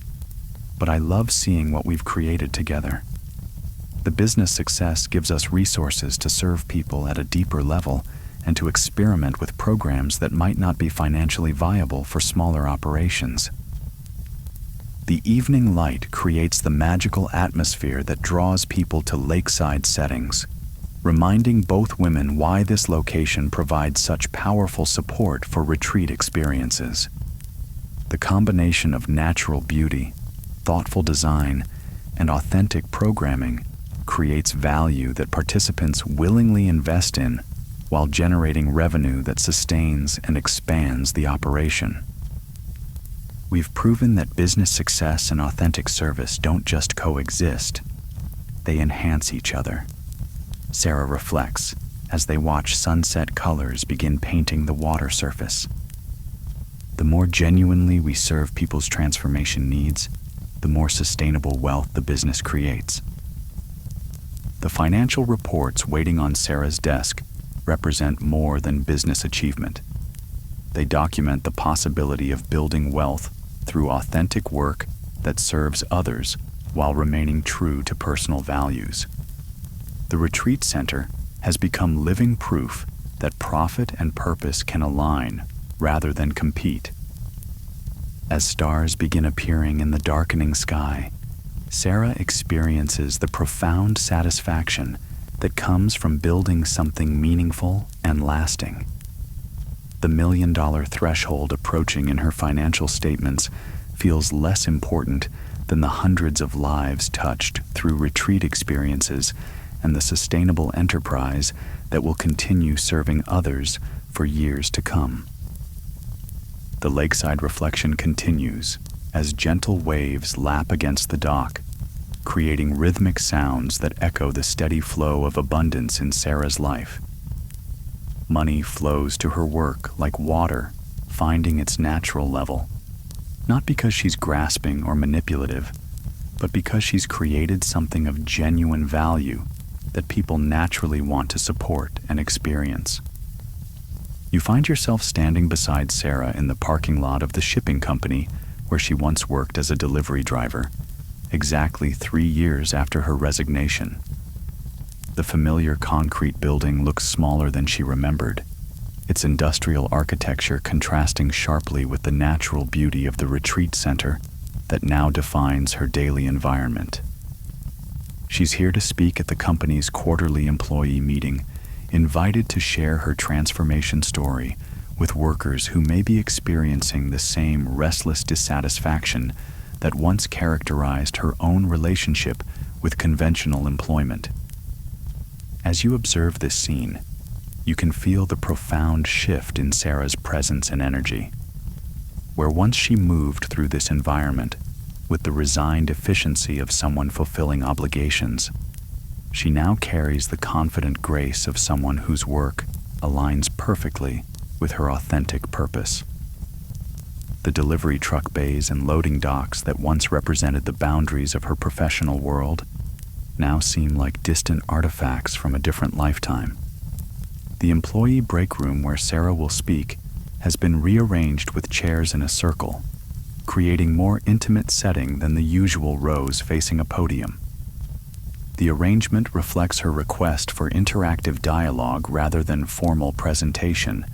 but I love seeing what we've created together. The business success gives us resources to serve people at a deeper level and to experiment with programs that might not be financially viable for smaller operations. The evening light creates the magical atmosphere that draws people to lakeside settings, reminding both women why this location provides such powerful support for retreat experiences. The combination of natural beauty, thoughtful design, and authentic programming creates value that participants willingly invest in while generating revenue that sustains and expands the operation. We've proven that business success and authentic service don't just coexist, they enhance each other. Sarah reflects as they watch sunset colors begin painting the water surface. The more genuinely we serve people's transformation needs, the more sustainable wealth the business creates. The financial reports waiting on Sarah's desk represent more than business achievement. They document the possibility of building wealth through authentic work that serves others while remaining true to personal values. The retreat center has become living proof that profit and purpose can align rather than compete. As stars begin appearing in the darkening sky, Sarah experiences the profound satisfaction that comes from building something meaningful and lasting. The $1 million threshold approaching in her financial statements feels less important than the hundreds of lives touched through retreat experiences and the sustainable enterprise that will continue serving others for years to come. The lakeside reflection continues as gentle waves lap against the dock, creating rhythmic sounds that echo the steady flow of abundance in Sarah's life. Money flows to her work like water, finding its natural level, not because she's grasping or manipulative, but because she's created something of genuine value that people naturally want to support and experience. You find yourself standing beside Sarah in the parking lot of the shipping company where she once worked as a delivery driver, exactly 3 years after her resignation. The familiar concrete building looks smaller than she remembered, its industrial architecture contrasting sharply with the natural beauty of the retreat center that now defines her daily environment. She's here to speak at the company's quarterly employee meeting, invited to share her transformation story with workers who may be experiencing the same restless dissatisfaction that once characterized her own relationship with conventional employment. As you observe this scene, you can feel the profound shift in Sarah's presence and energy. Where once she moved through this environment with the resigned efficiency of someone fulfilling obligations, she now carries the confident grace of someone whose work aligns perfectly with her authentic purpose. The delivery truck bays and loading docks that once represented the boundaries of her professional world now seem like distant artifacts from a different lifetime. The employee break room where Sarah will speak has been rearranged with chairs in a circle, creating more intimate setting than the usual rows facing a podium. The arrangement reflects her request for interactive dialogue rather than formal presentation,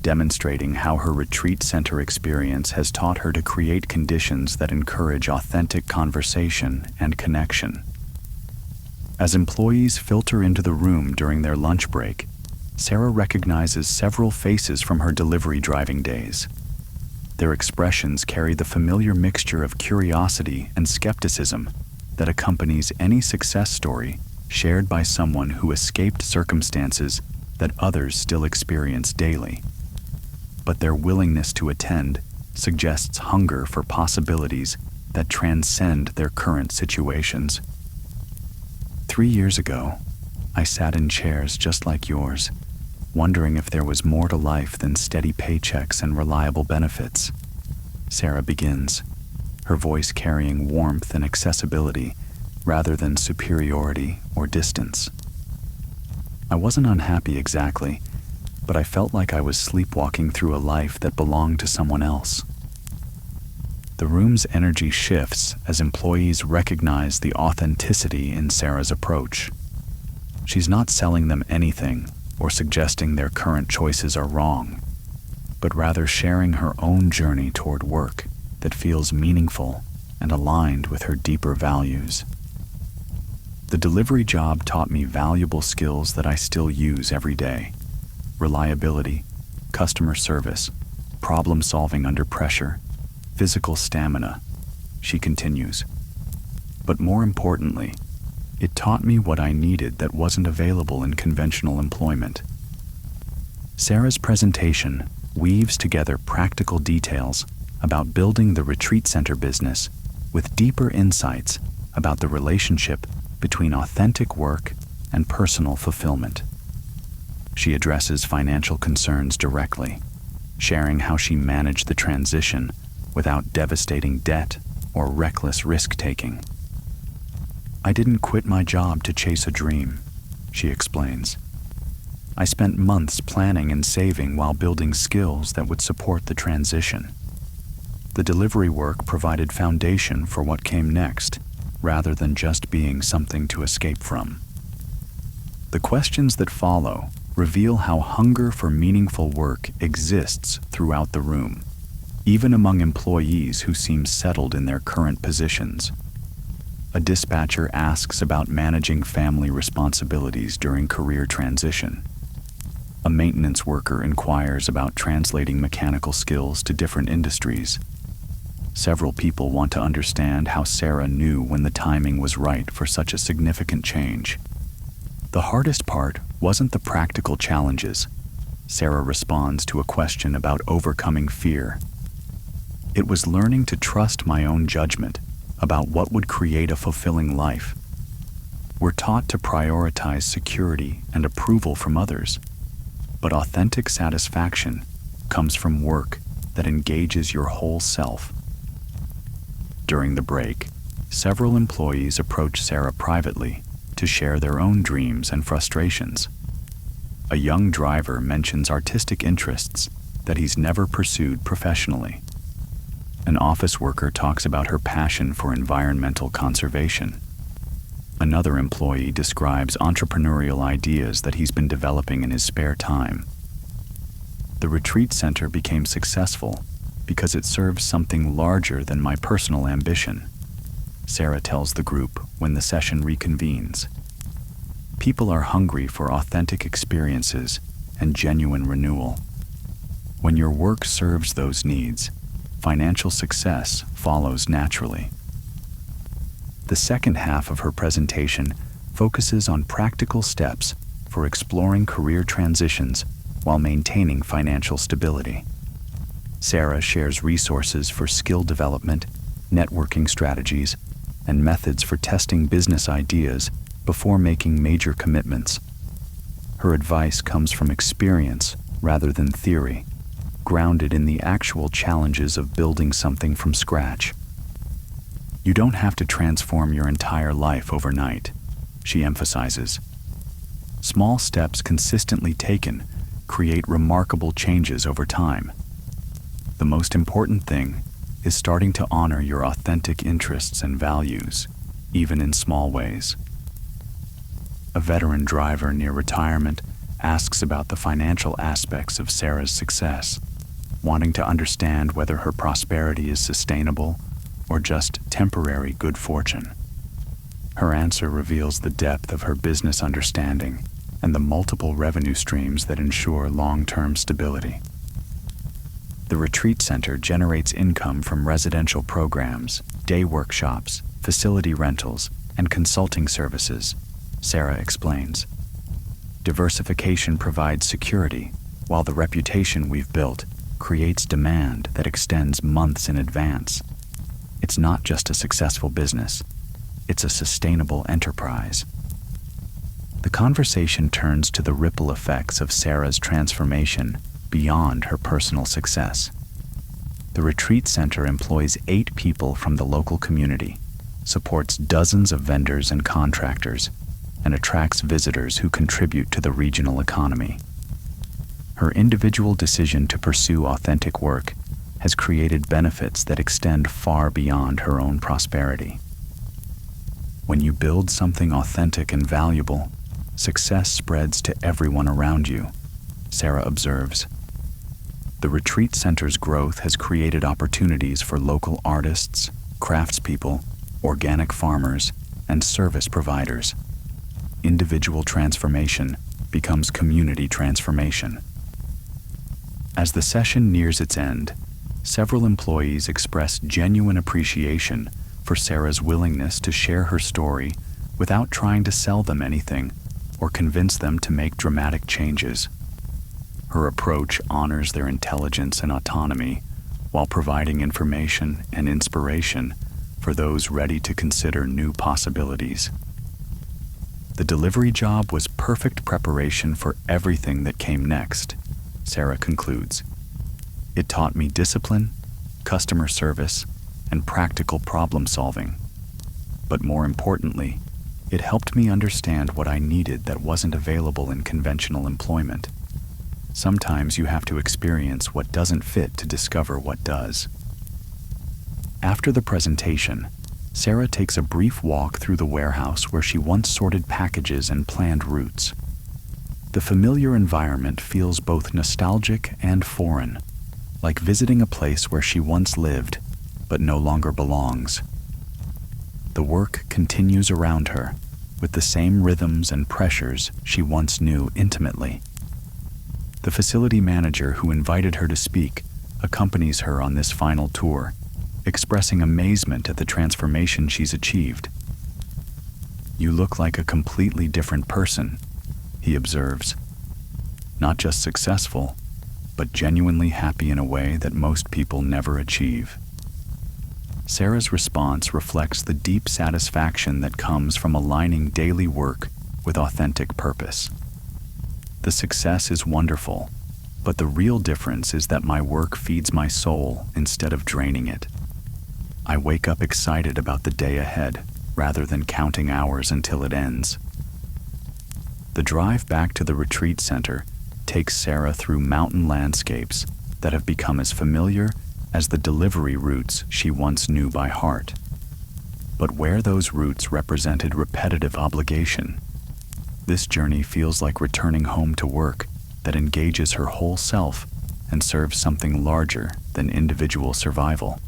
demonstrating how her retreat center experience has taught her to create conditions that encourage authentic conversation and connection. As employees filter into the room during their lunch break, Sarah recognizes several faces from her delivery driving days. Their expressions carry the familiar mixture of curiosity and skepticism that accompanies any success story shared by someone who escaped circumstances that others still experience daily. But their willingness to attend suggests hunger for possibilities that transcend their current situations. 3 years ago, I sat in chairs just like yours, wondering if there was more to life than steady paychecks and reliable benefits. Sarah begins, her voice carrying warmth and accessibility rather than superiority or distance. I wasn't unhappy exactly, but I felt like I was sleepwalking through a life that belonged to someone else. The room's energy shifts as employees recognize the authenticity in Sarah's approach. She's not selling them anything or suggesting their current choices are wrong, but rather sharing her own journey toward work that feels meaningful and aligned with her deeper values. The delivery job taught me valuable skills that I still use every day: reliability, customer service, problem solving under pressure, physical stamina, she continues. But more importantly, it taught me what I needed that wasn't available in conventional employment. Sarah's presentation weaves together practical details about building the retreat center business with deeper insights about the relationship between authentic work and personal fulfillment. She addresses financial concerns directly, sharing how she managed the transition without devastating debt or reckless risk-taking. "I didn't quit my job to chase a dream," she explains. "I spent months planning and saving while building skills that would support the transition. The delivery work provided foundation for what came next, rather than just being something to escape from." The questions that follow reveal how hunger for meaningful work exists throughout the room, even among employees who seem settled in their current positions. A dispatcher asks about managing family responsibilities during career transition. A maintenance worker inquires about translating mechanical skills to different industries. Several people want to understand how Sarah knew when the timing was right for such a significant change. The hardest part wasn't the practical challenges. Sarah responds to a question about overcoming fear. "It was learning to trust my own judgment about what would create a fulfilling life. We're taught to prioritize security and approval from others, but authentic satisfaction comes from work that engages your whole self." During the break, several employees approach Sarah privately to share their own dreams and frustrations. A young driver mentions artistic interests that he's never pursued professionally. An office worker talks about her passion for environmental conservation. Another employee describes entrepreneurial ideas that he's been developing in his spare time. The retreat center became successful because it serves something larger than my personal ambition, Sarah tells the group when the session reconvenes. People are hungry for authentic experiences and genuine renewal. When your work serves those needs, financial success follows naturally. The second half of her presentation focuses on practical steps for exploring career transitions while maintaining financial stability. Sarah shares resources for skill development, networking strategies, and methods for testing business ideas before making major commitments. Her advice comes from experience rather than theory, grounded in the actual challenges of building something from scratch. You don't have to transform your entire life overnight, she emphasizes. Small steps consistently taken create remarkable changes over time. The most important thing is starting to honor your authentic interests and values, even in small ways. A veteran driver near retirement asks about the financial aspects of Sarah's success, wanting to understand whether her prosperity is sustainable or just temporary good fortune. Her answer reveals the depth of her business understanding and the multiple revenue streams that ensure long-term stability. The retreat center generates income from residential programs, day workshops, facility rentals, and consulting services, Sarah explains. Diversification provides security, while the reputation we've built creates demand that extends months in advance. It's not just a successful business, it's a sustainable enterprise. The conversation turns to the ripple effects of Sarah's transformation beyond her personal success. The retreat center employs 8 people from the local community, supports dozens of vendors and contractors, and attracts visitors who contribute to the regional economy. Her individual decision to pursue authentic work has created benefits that extend far beyond her own prosperity. When you build something authentic and valuable, success spreads to everyone around you, Sarah observes. The retreat center's growth has created opportunities for local artists, craftspeople, organic farmers, and service providers. Individual transformation becomes community transformation. As the session nears its end, several employees express genuine appreciation for Sarah's willingness to share her story without trying to sell them anything or convince them to make dramatic changes. Her approach honors their intelligence and autonomy while providing information and inspiration for those ready to consider new possibilities. The delivery job was perfect preparation for everything that came next, Sarah concludes. It taught me discipline, customer service, and practical problem solving. But more importantly, it helped me understand what I needed that wasn't available in conventional employment. Sometimes you have to experience what doesn't fit to discover what does. After the presentation, Sarah takes a brief walk through the warehouse where she once sorted packages and planned routes. The familiar environment feels both nostalgic and foreign, like visiting a place where she once lived, but no longer belongs. The work continues around her, with the same rhythms and pressures she once knew intimately. The facility manager who invited her to speak accompanies her on this final tour, expressing amazement at the transformation she's achieved. "You look like a completely different person," he observes. "Not just successful, but genuinely happy in a way that most people never achieve." Sarah's response reflects the deep satisfaction that comes from aligning daily work with authentic purpose. "The success is wonderful, but the real difference is that my work feeds my soul instead of draining it. I wake up excited about the day ahead rather than counting hours until it ends." The drive back to the retreat center takes Sarah through mountain landscapes that have become as familiar as the delivery routes she once knew by heart. But where those routes represented repetitive obligation, this journey feels like returning home to work that engages her whole self and serves something larger than individual survival.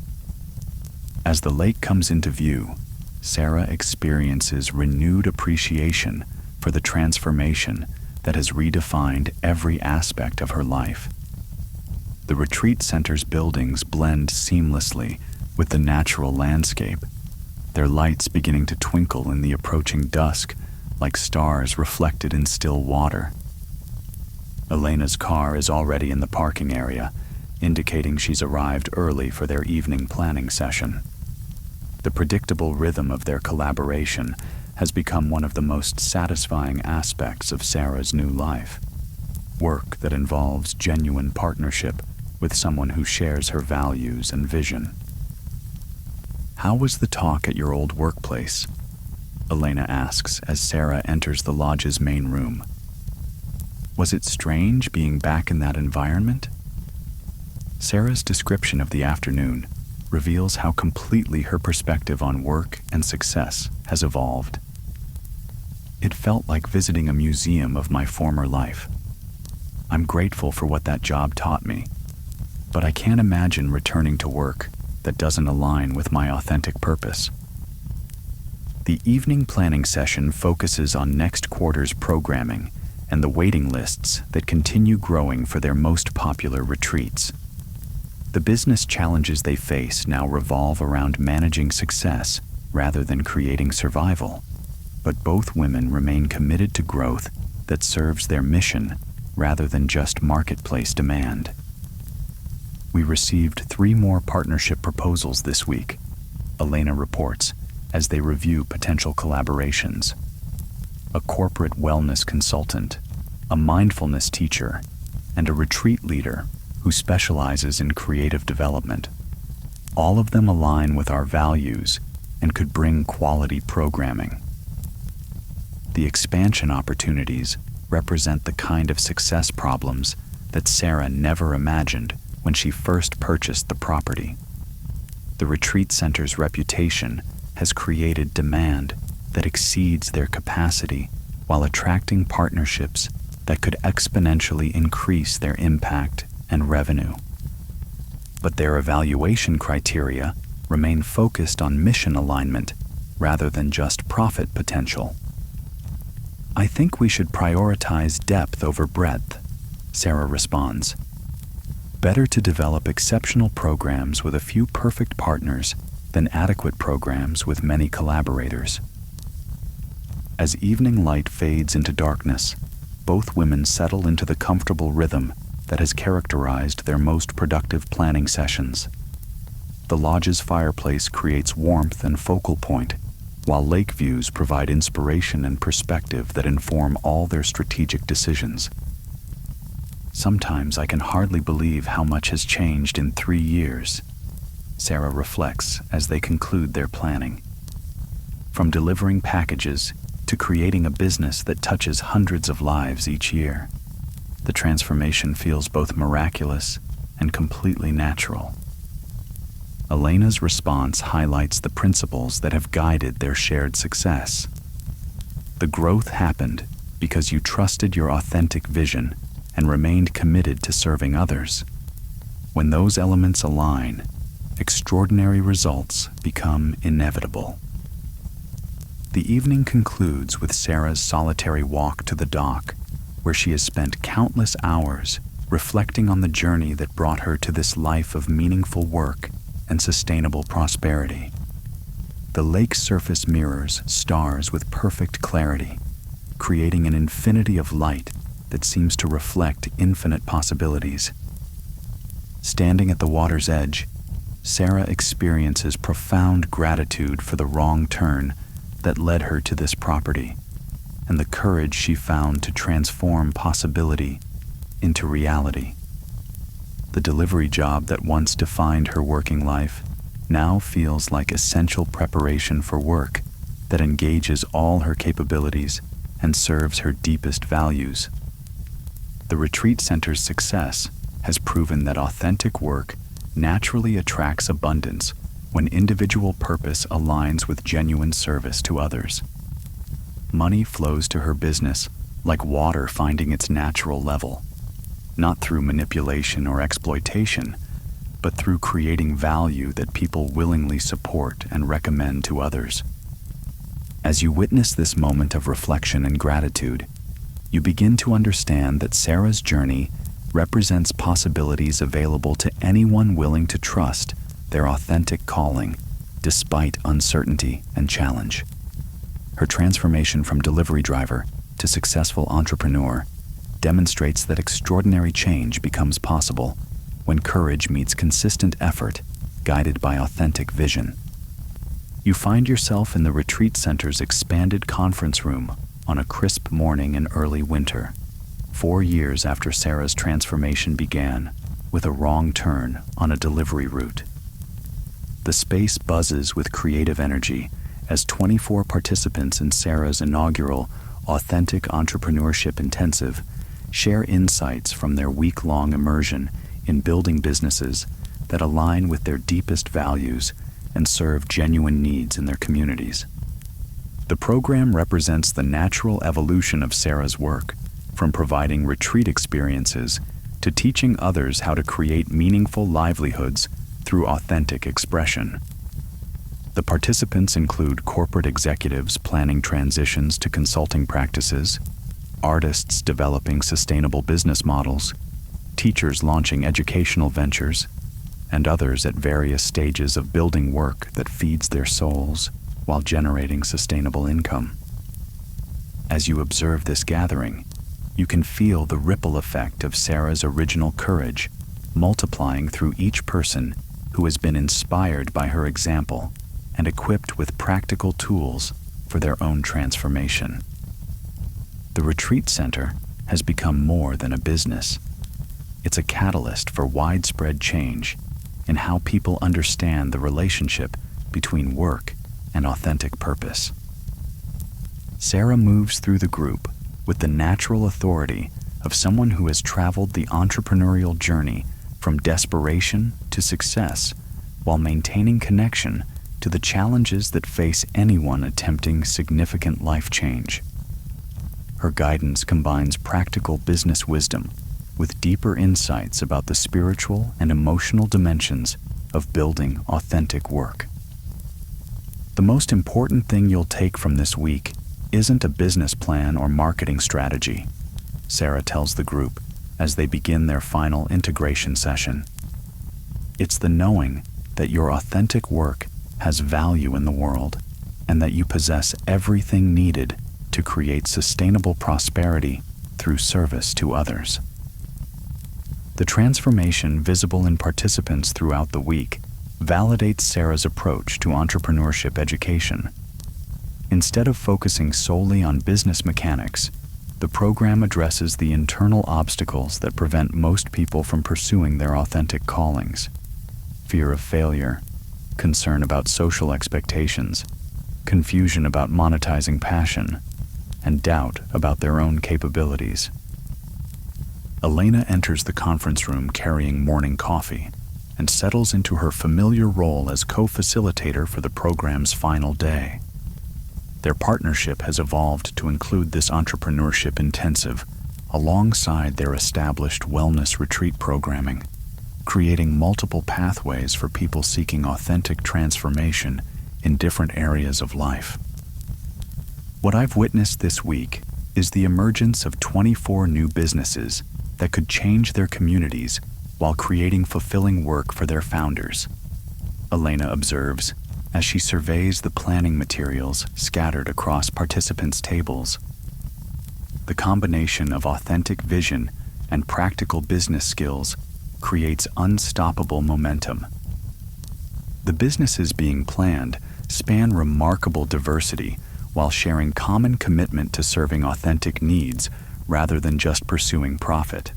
As the lake comes into view, Sarah experiences renewed appreciation for the transformation that has redefined every aspect of her life. The retreat center's buildings blend seamlessly with the natural landscape, their lights beginning to twinkle in the approaching dusk like stars reflected in still water. Elena's car is already in the parking area, indicating she's arrived early for their evening planning session. The predictable rhythm of their collaboration has become one of the most satisfying aspects of Sarah's new life. Work that involves genuine partnership with someone who shares her values and vision. "How was the talk at your old workplace?" Elena asks as Sarah enters the lodge's main room. "Was it strange being back in that environment?" Sarah's description of the afternoon reveals how completely her perspective on work and success has evolved. "It felt like visiting a museum of my former life. I'm grateful for what that job taught me, but I can't imagine returning to work that doesn't align with my authentic purpose." The evening planning session focuses on next quarter's programming and the waiting lists that continue growing for their most popular retreats. The business challenges they face now revolve around managing success rather than creating survival, but both women remain committed to growth that serves their mission rather than just marketplace demand. "We received 3 more partnership proposals this week," Elena reports as they review potential collaborations. A corporate wellness consultant, a mindfulness teacher, and a retreat leader who specializes in creative development. All of them align with our values and could bring quality programming. The expansion opportunities represent the kind of success problems that Sarah never imagined when she first purchased the property. The retreat center's reputation has created demand that exceeds their capacity while attracting partnerships that could exponentially increase their impact and revenue. But their evaluation criteria remain focused on mission alignment rather than just profit potential. "I think we should prioritize depth over breadth," Sarah responds. "Better to develop exceptional programs with a few perfect partners than adequate programs with many collaborators." As evening light fades into darkness, both women settle into the comfortable rhythm that has characterized their most productive planning sessions. The lodge's fireplace creates warmth and focal point, while lake views provide inspiration and perspective that inform all their strategic decisions. "Sometimes I can hardly believe how much has changed in 3 years," Sarah reflects as they conclude their planning. From delivering packages to creating a business that touches hundreds of lives each year, the transformation feels both miraculous and completely natural. Elena's response highlights the principles that have guided their shared success. The growth happened because you trusted your authentic vision and remained committed to serving others. When those elements align, extraordinary results become inevitable. The evening concludes with Sarah's solitary walk to the dock, where she has spent countless hours reflecting on the journey that brought her to this life of meaningful work and sustainable prosperity. The lake's surface mirrors stars with perfect clarity, creating an infinity of light that seems to reflect infinite possibilities. Standing at the water's edge, Sarah experiences profound gratitude for the wrong turn that led her to this property, and the courage she found to transform possibility into reality. The delivery job that once defined her working life now feels like essential preparation for work that engages all her capabilities and serves her deepest values. The retreat center's success has proven that authentic work naturally attracts abundance when individual purpose aligns with genuine service to others. Money flows to her business like water finding its natural level. not through manipulation or exploitation, but through creating value that people willingly support and recommend to others. As you witness this moment of reflection and gratitude, you begin to understand that Sarah's journey represents possibilities available to anyone willing to trust their authentic calling, despite uncertainty and challenge. Her transformation from delivery driver to successful entrepreneur demonstrates that extraordinary change becomes possible when courage meets consistent effort, guided by authentic vision. You find yourself in the retreat center's expanded conference room on a crisp morning in early winter, 4 years after Sarah's transformation began with a wrong turn on a delivery route. The space buzzes with creative energy as 24 participants in Sarah's inaugural Authentic Entrepreneurship Intensive share insights from their week-long immersion in building businesses that align with their deepest values and serve genuine needs in their communities. The program represents the natural evolution of Sarah's work, from providing retreat experiences to teaching others how to create meaningful livelihoods through authentic expression. The participants include corporate executives planning transitions to consulting practices, artists developing sustainable business models, teachers launching educational ventures, and others at various stages of building work that feeds their souls while generating sustainable income. As you observe this gathering, you can feel the ripple effect of Sarah's original courage multiplying through each person who has been inspired by her example and equipped with practical tools for their own transformation. The Retreat Center has become more than a business. It's a catalyst for widespread change in how people understand the relationship between work and authentic purpose. Sarah moves through the group with the natural authority of someone who has traveled the entrepreneurial journey from desperation to success while maintaining connection to the challenges that face anyone attempting significant life change. Her guidance combines practical business wisdom with deeper insights about the spiritual and emotional dimensions of building authentic work. The most important thing you'll take from this week isn't a business plan or marketing strategy, Sarah tells the group as they begin their final integration session. It's the knowing that your authentic work has value in the world and that you possess everything needed to create sustainable prosperity through service to others. The transformation visible in participants throughout the week validates Sarah's approach to entrepreneurship education. Instead of focusing solely on business mechanics, the program addresses the internal obstacles that prevent most people from pursuing their authentic callings: fear of failure, concern about social expectations, confusion about monetizing passion, and doubt about their own capabilities. Elena enters the conference room carrying morning coffee and settles into her familiar role as co-facilitator for the program's final day. Their partnership has evolved to include this entrepreneurship intensive alongside their established wellness retreat programming, creating multiple pathways for people seeking authentic transformation in different areas of life. What I've witnessed this week is the emergence of 24 new businesses that could change their communities while creating fulfilling work for their founders, Elena observes as she surveys the planning materials scattered across participants' tables. The combination of authentic vision and practical business skills creates unstoppable momentum. The businesses being planned span remarkable diversity while sharing common commitment to serving authentic needs rather than just pursuing profit.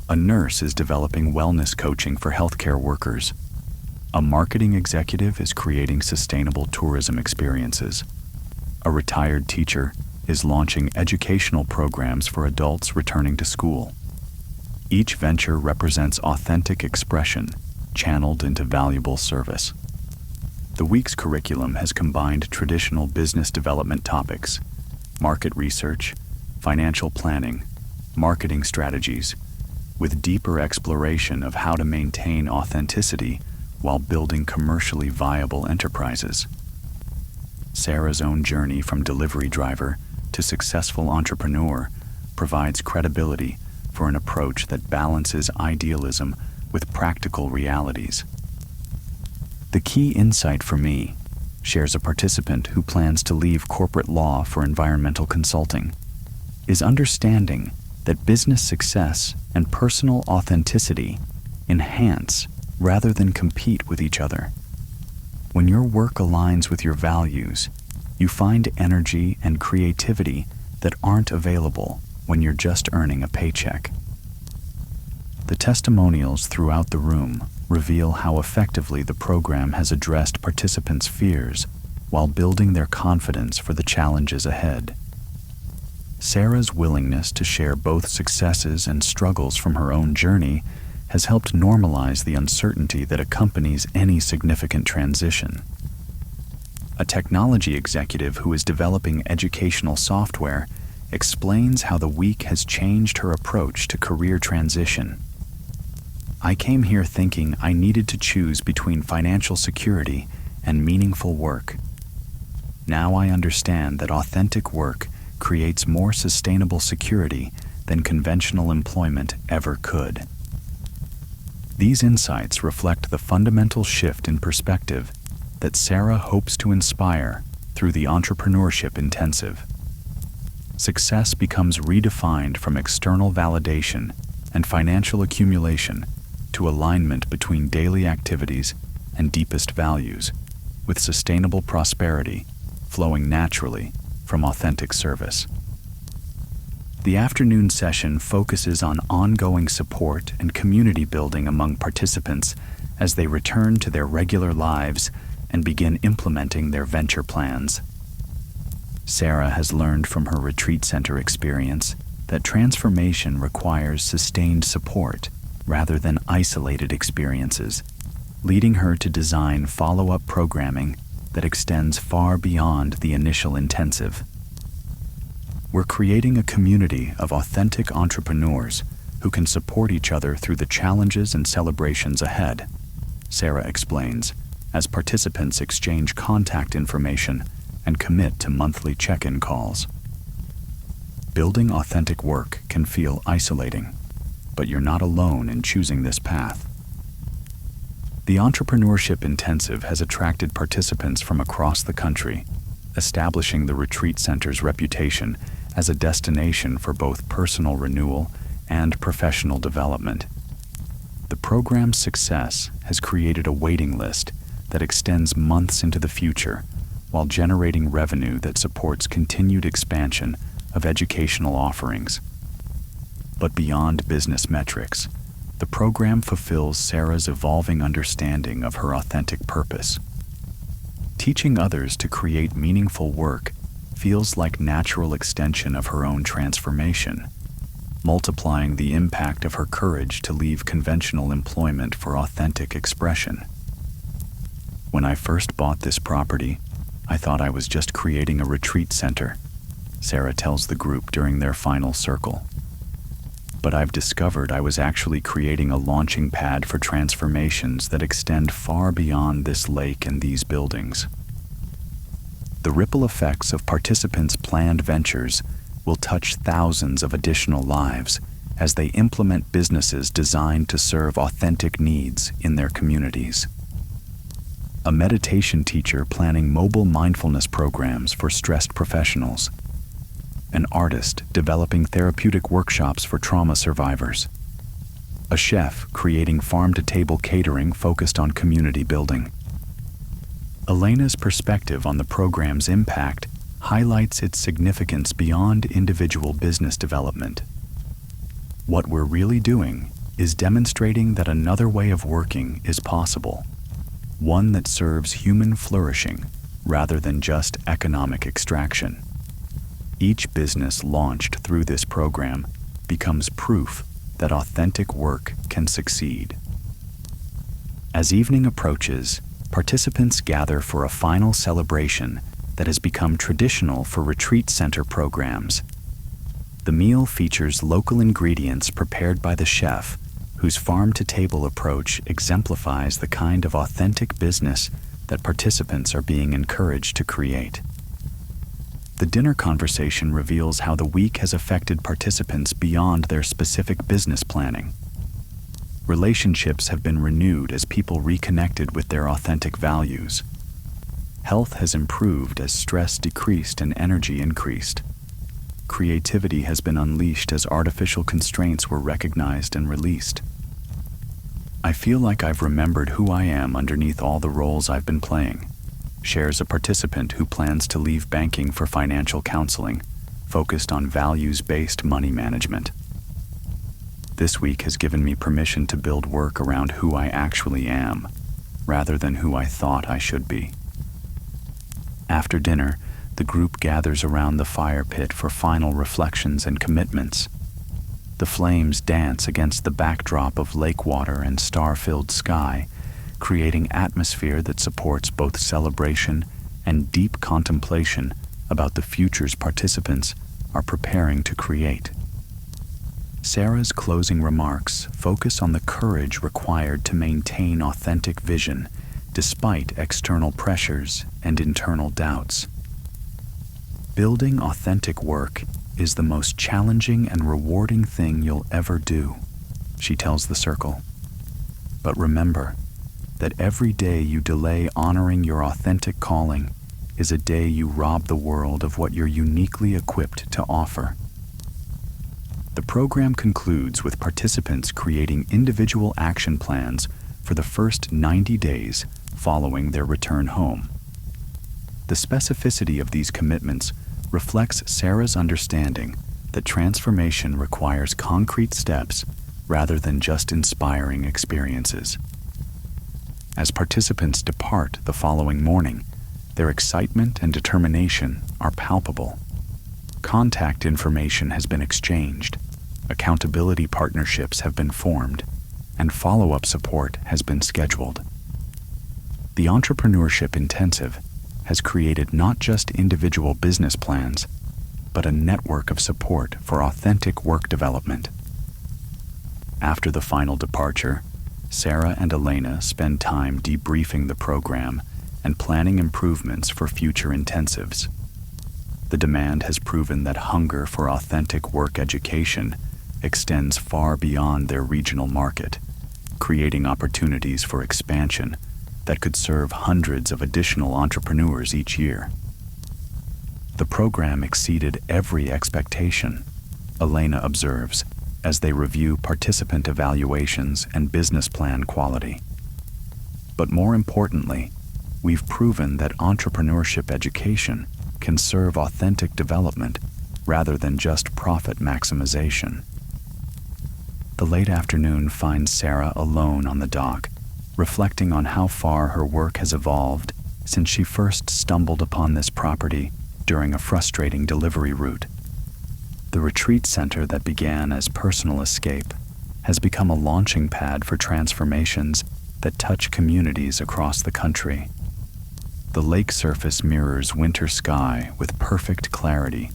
A nurse is developing wellness coaching for healthcare workers. A marketing executive is creating sustainable tourism experiences. A retired teacher is launching educational programs for adults returning to school. Each venture represents authentic expression channeled into valuable service. The week's curriculum has combined traditional business development topics, market research, financial planning, marketing strategies, with deeper exploration of how to maintain authenticity while building commercially viable enterprises. Sarah's own journey from delivery driver to successful entrepreneur provides credibility for an approach that balances idealism with practical realities. The key insight for me, shares a participant who plans to leave corporate law for environmental consulting, is understanding that business success and personal authenticity enhance rather than compete with each other. When your work aligns with your values, you find energy and creativity that aren't available when you're just earning a paycheck. The testimonials throughout the room reveal how effectively the program has addressed participants' fears while building their confidence for the challenges ahead. Sarah's willingness to share both successes and struggles from her own journey has helped normalize the uncertainty that accompanies any significant transition. A technology executive who is developing educational software explains how the week has changed her approach to career transition. I came here thinking I needed to choose between financial security and meaningful work. Now I understand that authentic work creates more sustainable security than conventional employment ever could. These insights reflect the fundamental shift in perspective that Sarah hopes to inspire through the Entrepreneurship Intensive. Success becomes redefined from external validation and financial accumulation to alignment between daily activities and deepest values, with sustainable prosperity flowing naturally from authentic service. The afternoon session focuses on ongoing support and community building among participants as they return to their regular lives and begin implementing their venture plans. Sarah has learned from her retreat center experience that transformation requires sustained support rather than isolated experiences, leading her to design follow-up programming that extends far beyond the initial intensive. We're creating a community of authentic entrepreneurs who can support each other through the challenges and celebrations ahead, Sarah explains, as participants exchange contact information and commit to monthly check-in calls. Building authentic work can feel isolating, but you're not alone in choosing this path. The Entrepreneurship Intensive has attracted participants from across the country, establishing the retreat center's reputation as a destination for both personal renewal and professional development. The program's success has created a waiting list that extends months into the future while generating revenue that supports continued expansion of educational offerings. But beyond business metrics, the program fulfills Sarah's evolving understanding of her authentic purpose. Teaching others to create meaningful work feels like natural extension of her own transformation, multiplying the impact of her courage to leave conventional employment for authentic expression. When I first bought this property, I thought I was just creating a retreat center, Sarah tells the group during their final circle. But I've discovered I was actually creating a launching pad for transformations that extend far beyond this lake and these buildings. The ripple effects of participants' planned ventures will touch thousands of additional lives as they implement businesses designed to serve authentic needs in their communities. A meditation teacher planning mobile mindfulness programs for stressed professionals. An artist developing therapeutic workshops for trauma survivors. A chef creating farm-to-table catering focused on community building. Elena's perspective on the program's impact highlights its significance beyond individual business development. What we're really doing is demonstrating that another way of working is possible, one that serves human flourishing rather than just economic extraction. Each business launched through this program becomes proof that authentic work can succeed. As evening approaches, participants gather for a final celebration that has become traditional for retreat center programs. The meal features local ingredients prepared by the chef, whose farm-to-table approach exemplifies the kind of authentic business that participants are being encouraged to create. The dinner conversation reveals how the week has affected participants beyond their specific business planning. Relationships have been renewed as people reconnected with their authentic values. Health has improved as stress decreased and energy increased. Creativity has been unleashed as artificial constraints were recognized and released. I feel like I've remembered who I am underneath all the roles I've been playing, shares a participant who plans to leave banking for financial counseling, focused on values-based money management. This week has given me permission to build work around who I actually am, rather than who I thought I should be. After dinner, the group gathers around the fire pit for final reflections and commitments. The flames dance against the backdrop of lake water and star-filled sky, creating atmosphere that supports both celebration and deep contemplation about the futures participants are preparing to create. Sarah's closing remarks focus on the courage required to maintain authentic vision despite external pressures and internal doubts. Building authentic work is the most challenging and rewarding thing you'll ever do, she tells the circle. But remember that every day you delay honoring your authentic calling is a day you rob the world of what you're uniquely equipped to offer. The program concludes with participants creating individual action plans for the first 90 days following their return home. The specificity of these commitments reflects Sarah's understanding that transformation requires concrete steps rather than just inspiring experiences. As participants depart the following morning, their excitement and determination are palpable. Contact information has been exchanged, accountability partnerships have been formed, and follow-up support has been scheduled. The Entrepreneurship Intensive has created not just individual business plans, but a network of support for authentic work development. After the final departure, Sarah and Elena spend time debriefing the program and planning improvements for future intensives. The demand has proven that hunger for authentic work education extends far beyond their regional market, creating opportunities for expansion that could serve hundreds of additional entrepreneurs each year. The program exceeded every expectation, Elena observes, as they review participant evaluations and business plan quality. But more importantly, we've proven that entrepreneurship education can serve authentic development rather than just profit maximization. The late afternoon finds Sarah alone on the dock, reflecting on how far her work has evolved since she first stumbled upon this property during a frustrating delivery route. The retreat center that began as personal escape has become a launching pad for transformations that touch communities across the country. The lake surface mirrors winter sky with perfect clarity,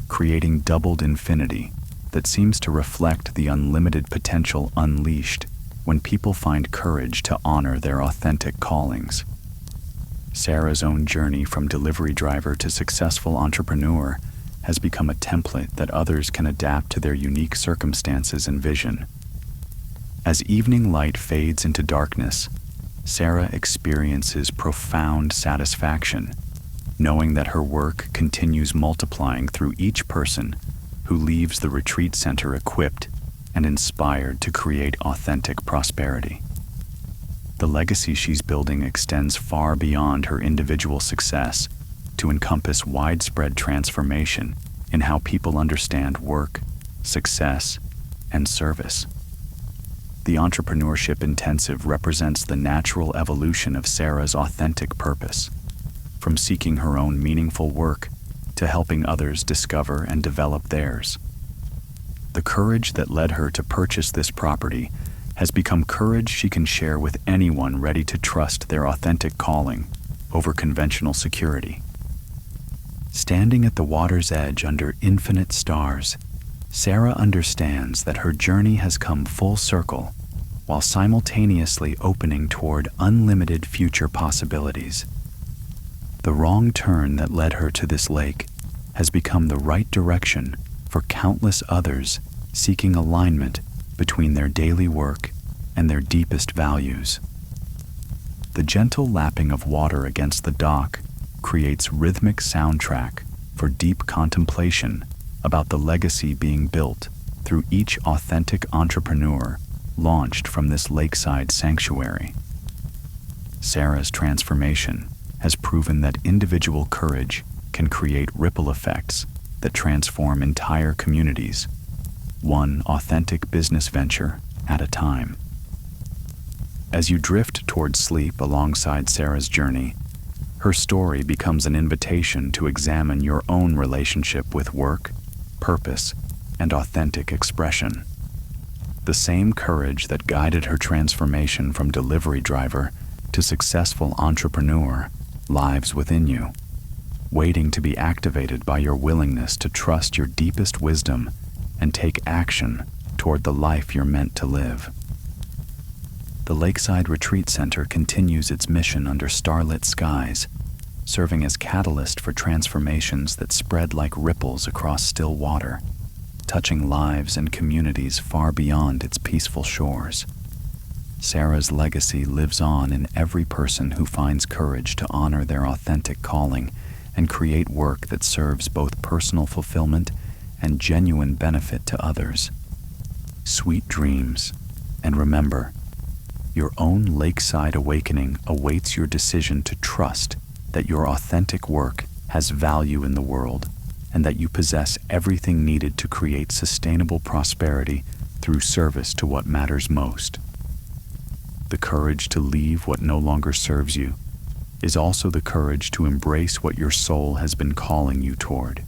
creating doubled infinity that seems to reflect the unlimited potential unleashed when people find courage to honor their authentic callings. Sarah's own journey from delivery driver to successful entrepreneur has become a template that others can adapt to their unique circumstances and vision. As evening light fades into darkness, Sarah experiences profound satisfaction, knowing that her work continues multiplying through each person who leaves the retreat center equipped and inspired to create authentic prosperity. The legacy she's building extends far beyond her individual success to encompass widespread transformation in how people understand work, success, and service. The Entrepreneurship Intensive represents the natural evolution of Sarah's authentic purpose, from seeking her own meaningful work to helping others discover and develop theirs. The courage that led her to purchase this property has become courage she can share with anyone ready to trust their authentic calling over conventional security. Standing at the water's edge under infinite stars, Sarah understands that her journey has come full circle, while simultaneously opening toward unlimited future possibilities. The wrong turn that led her to this lake has become the right direction for countless others seeking alignment between their daily work and their deepest values. The gentle lapping of water against the dock creates rhythmic soundtrack for deep contemplation about the legacy being built through each authentic entrepreneur launched from this lakeside sanctuary. Sarah's transformation has proven that individual courage can create ripple effects that transform entire communities, one authentic business venture at a time. As you drift toward sleep alongside Sarah's journey, her story becomes an invitation to examine your own relationship with work, purpose, and authentic expression. The same courage that guided her transformation from delivery driver to successful entrepreneur lives within you, waiting to be activated by your willingness to trust your deepest wisdom and take action toward the life you're meant to live. The Lakeside Retreat Center continues its mission under starlit skies, serving as catalyst for transformations that spread like ripples across still water, touching lives and communities far beyond its peaceful shores. Sarah's legacy lives on in every person who finds courage to honor their authentic calling and create work that serves both personal fulfillment and genuine benefit to others. Sweet dreams, and remember, your own lakeside awakening awaits your decision to trust that your authentic work has value in the world and that you possess everything needed to create sustainable prosperity through service to what matters most. The courage to leave what no longer serves you is also the courage to embrace what your soul has been calling you toward.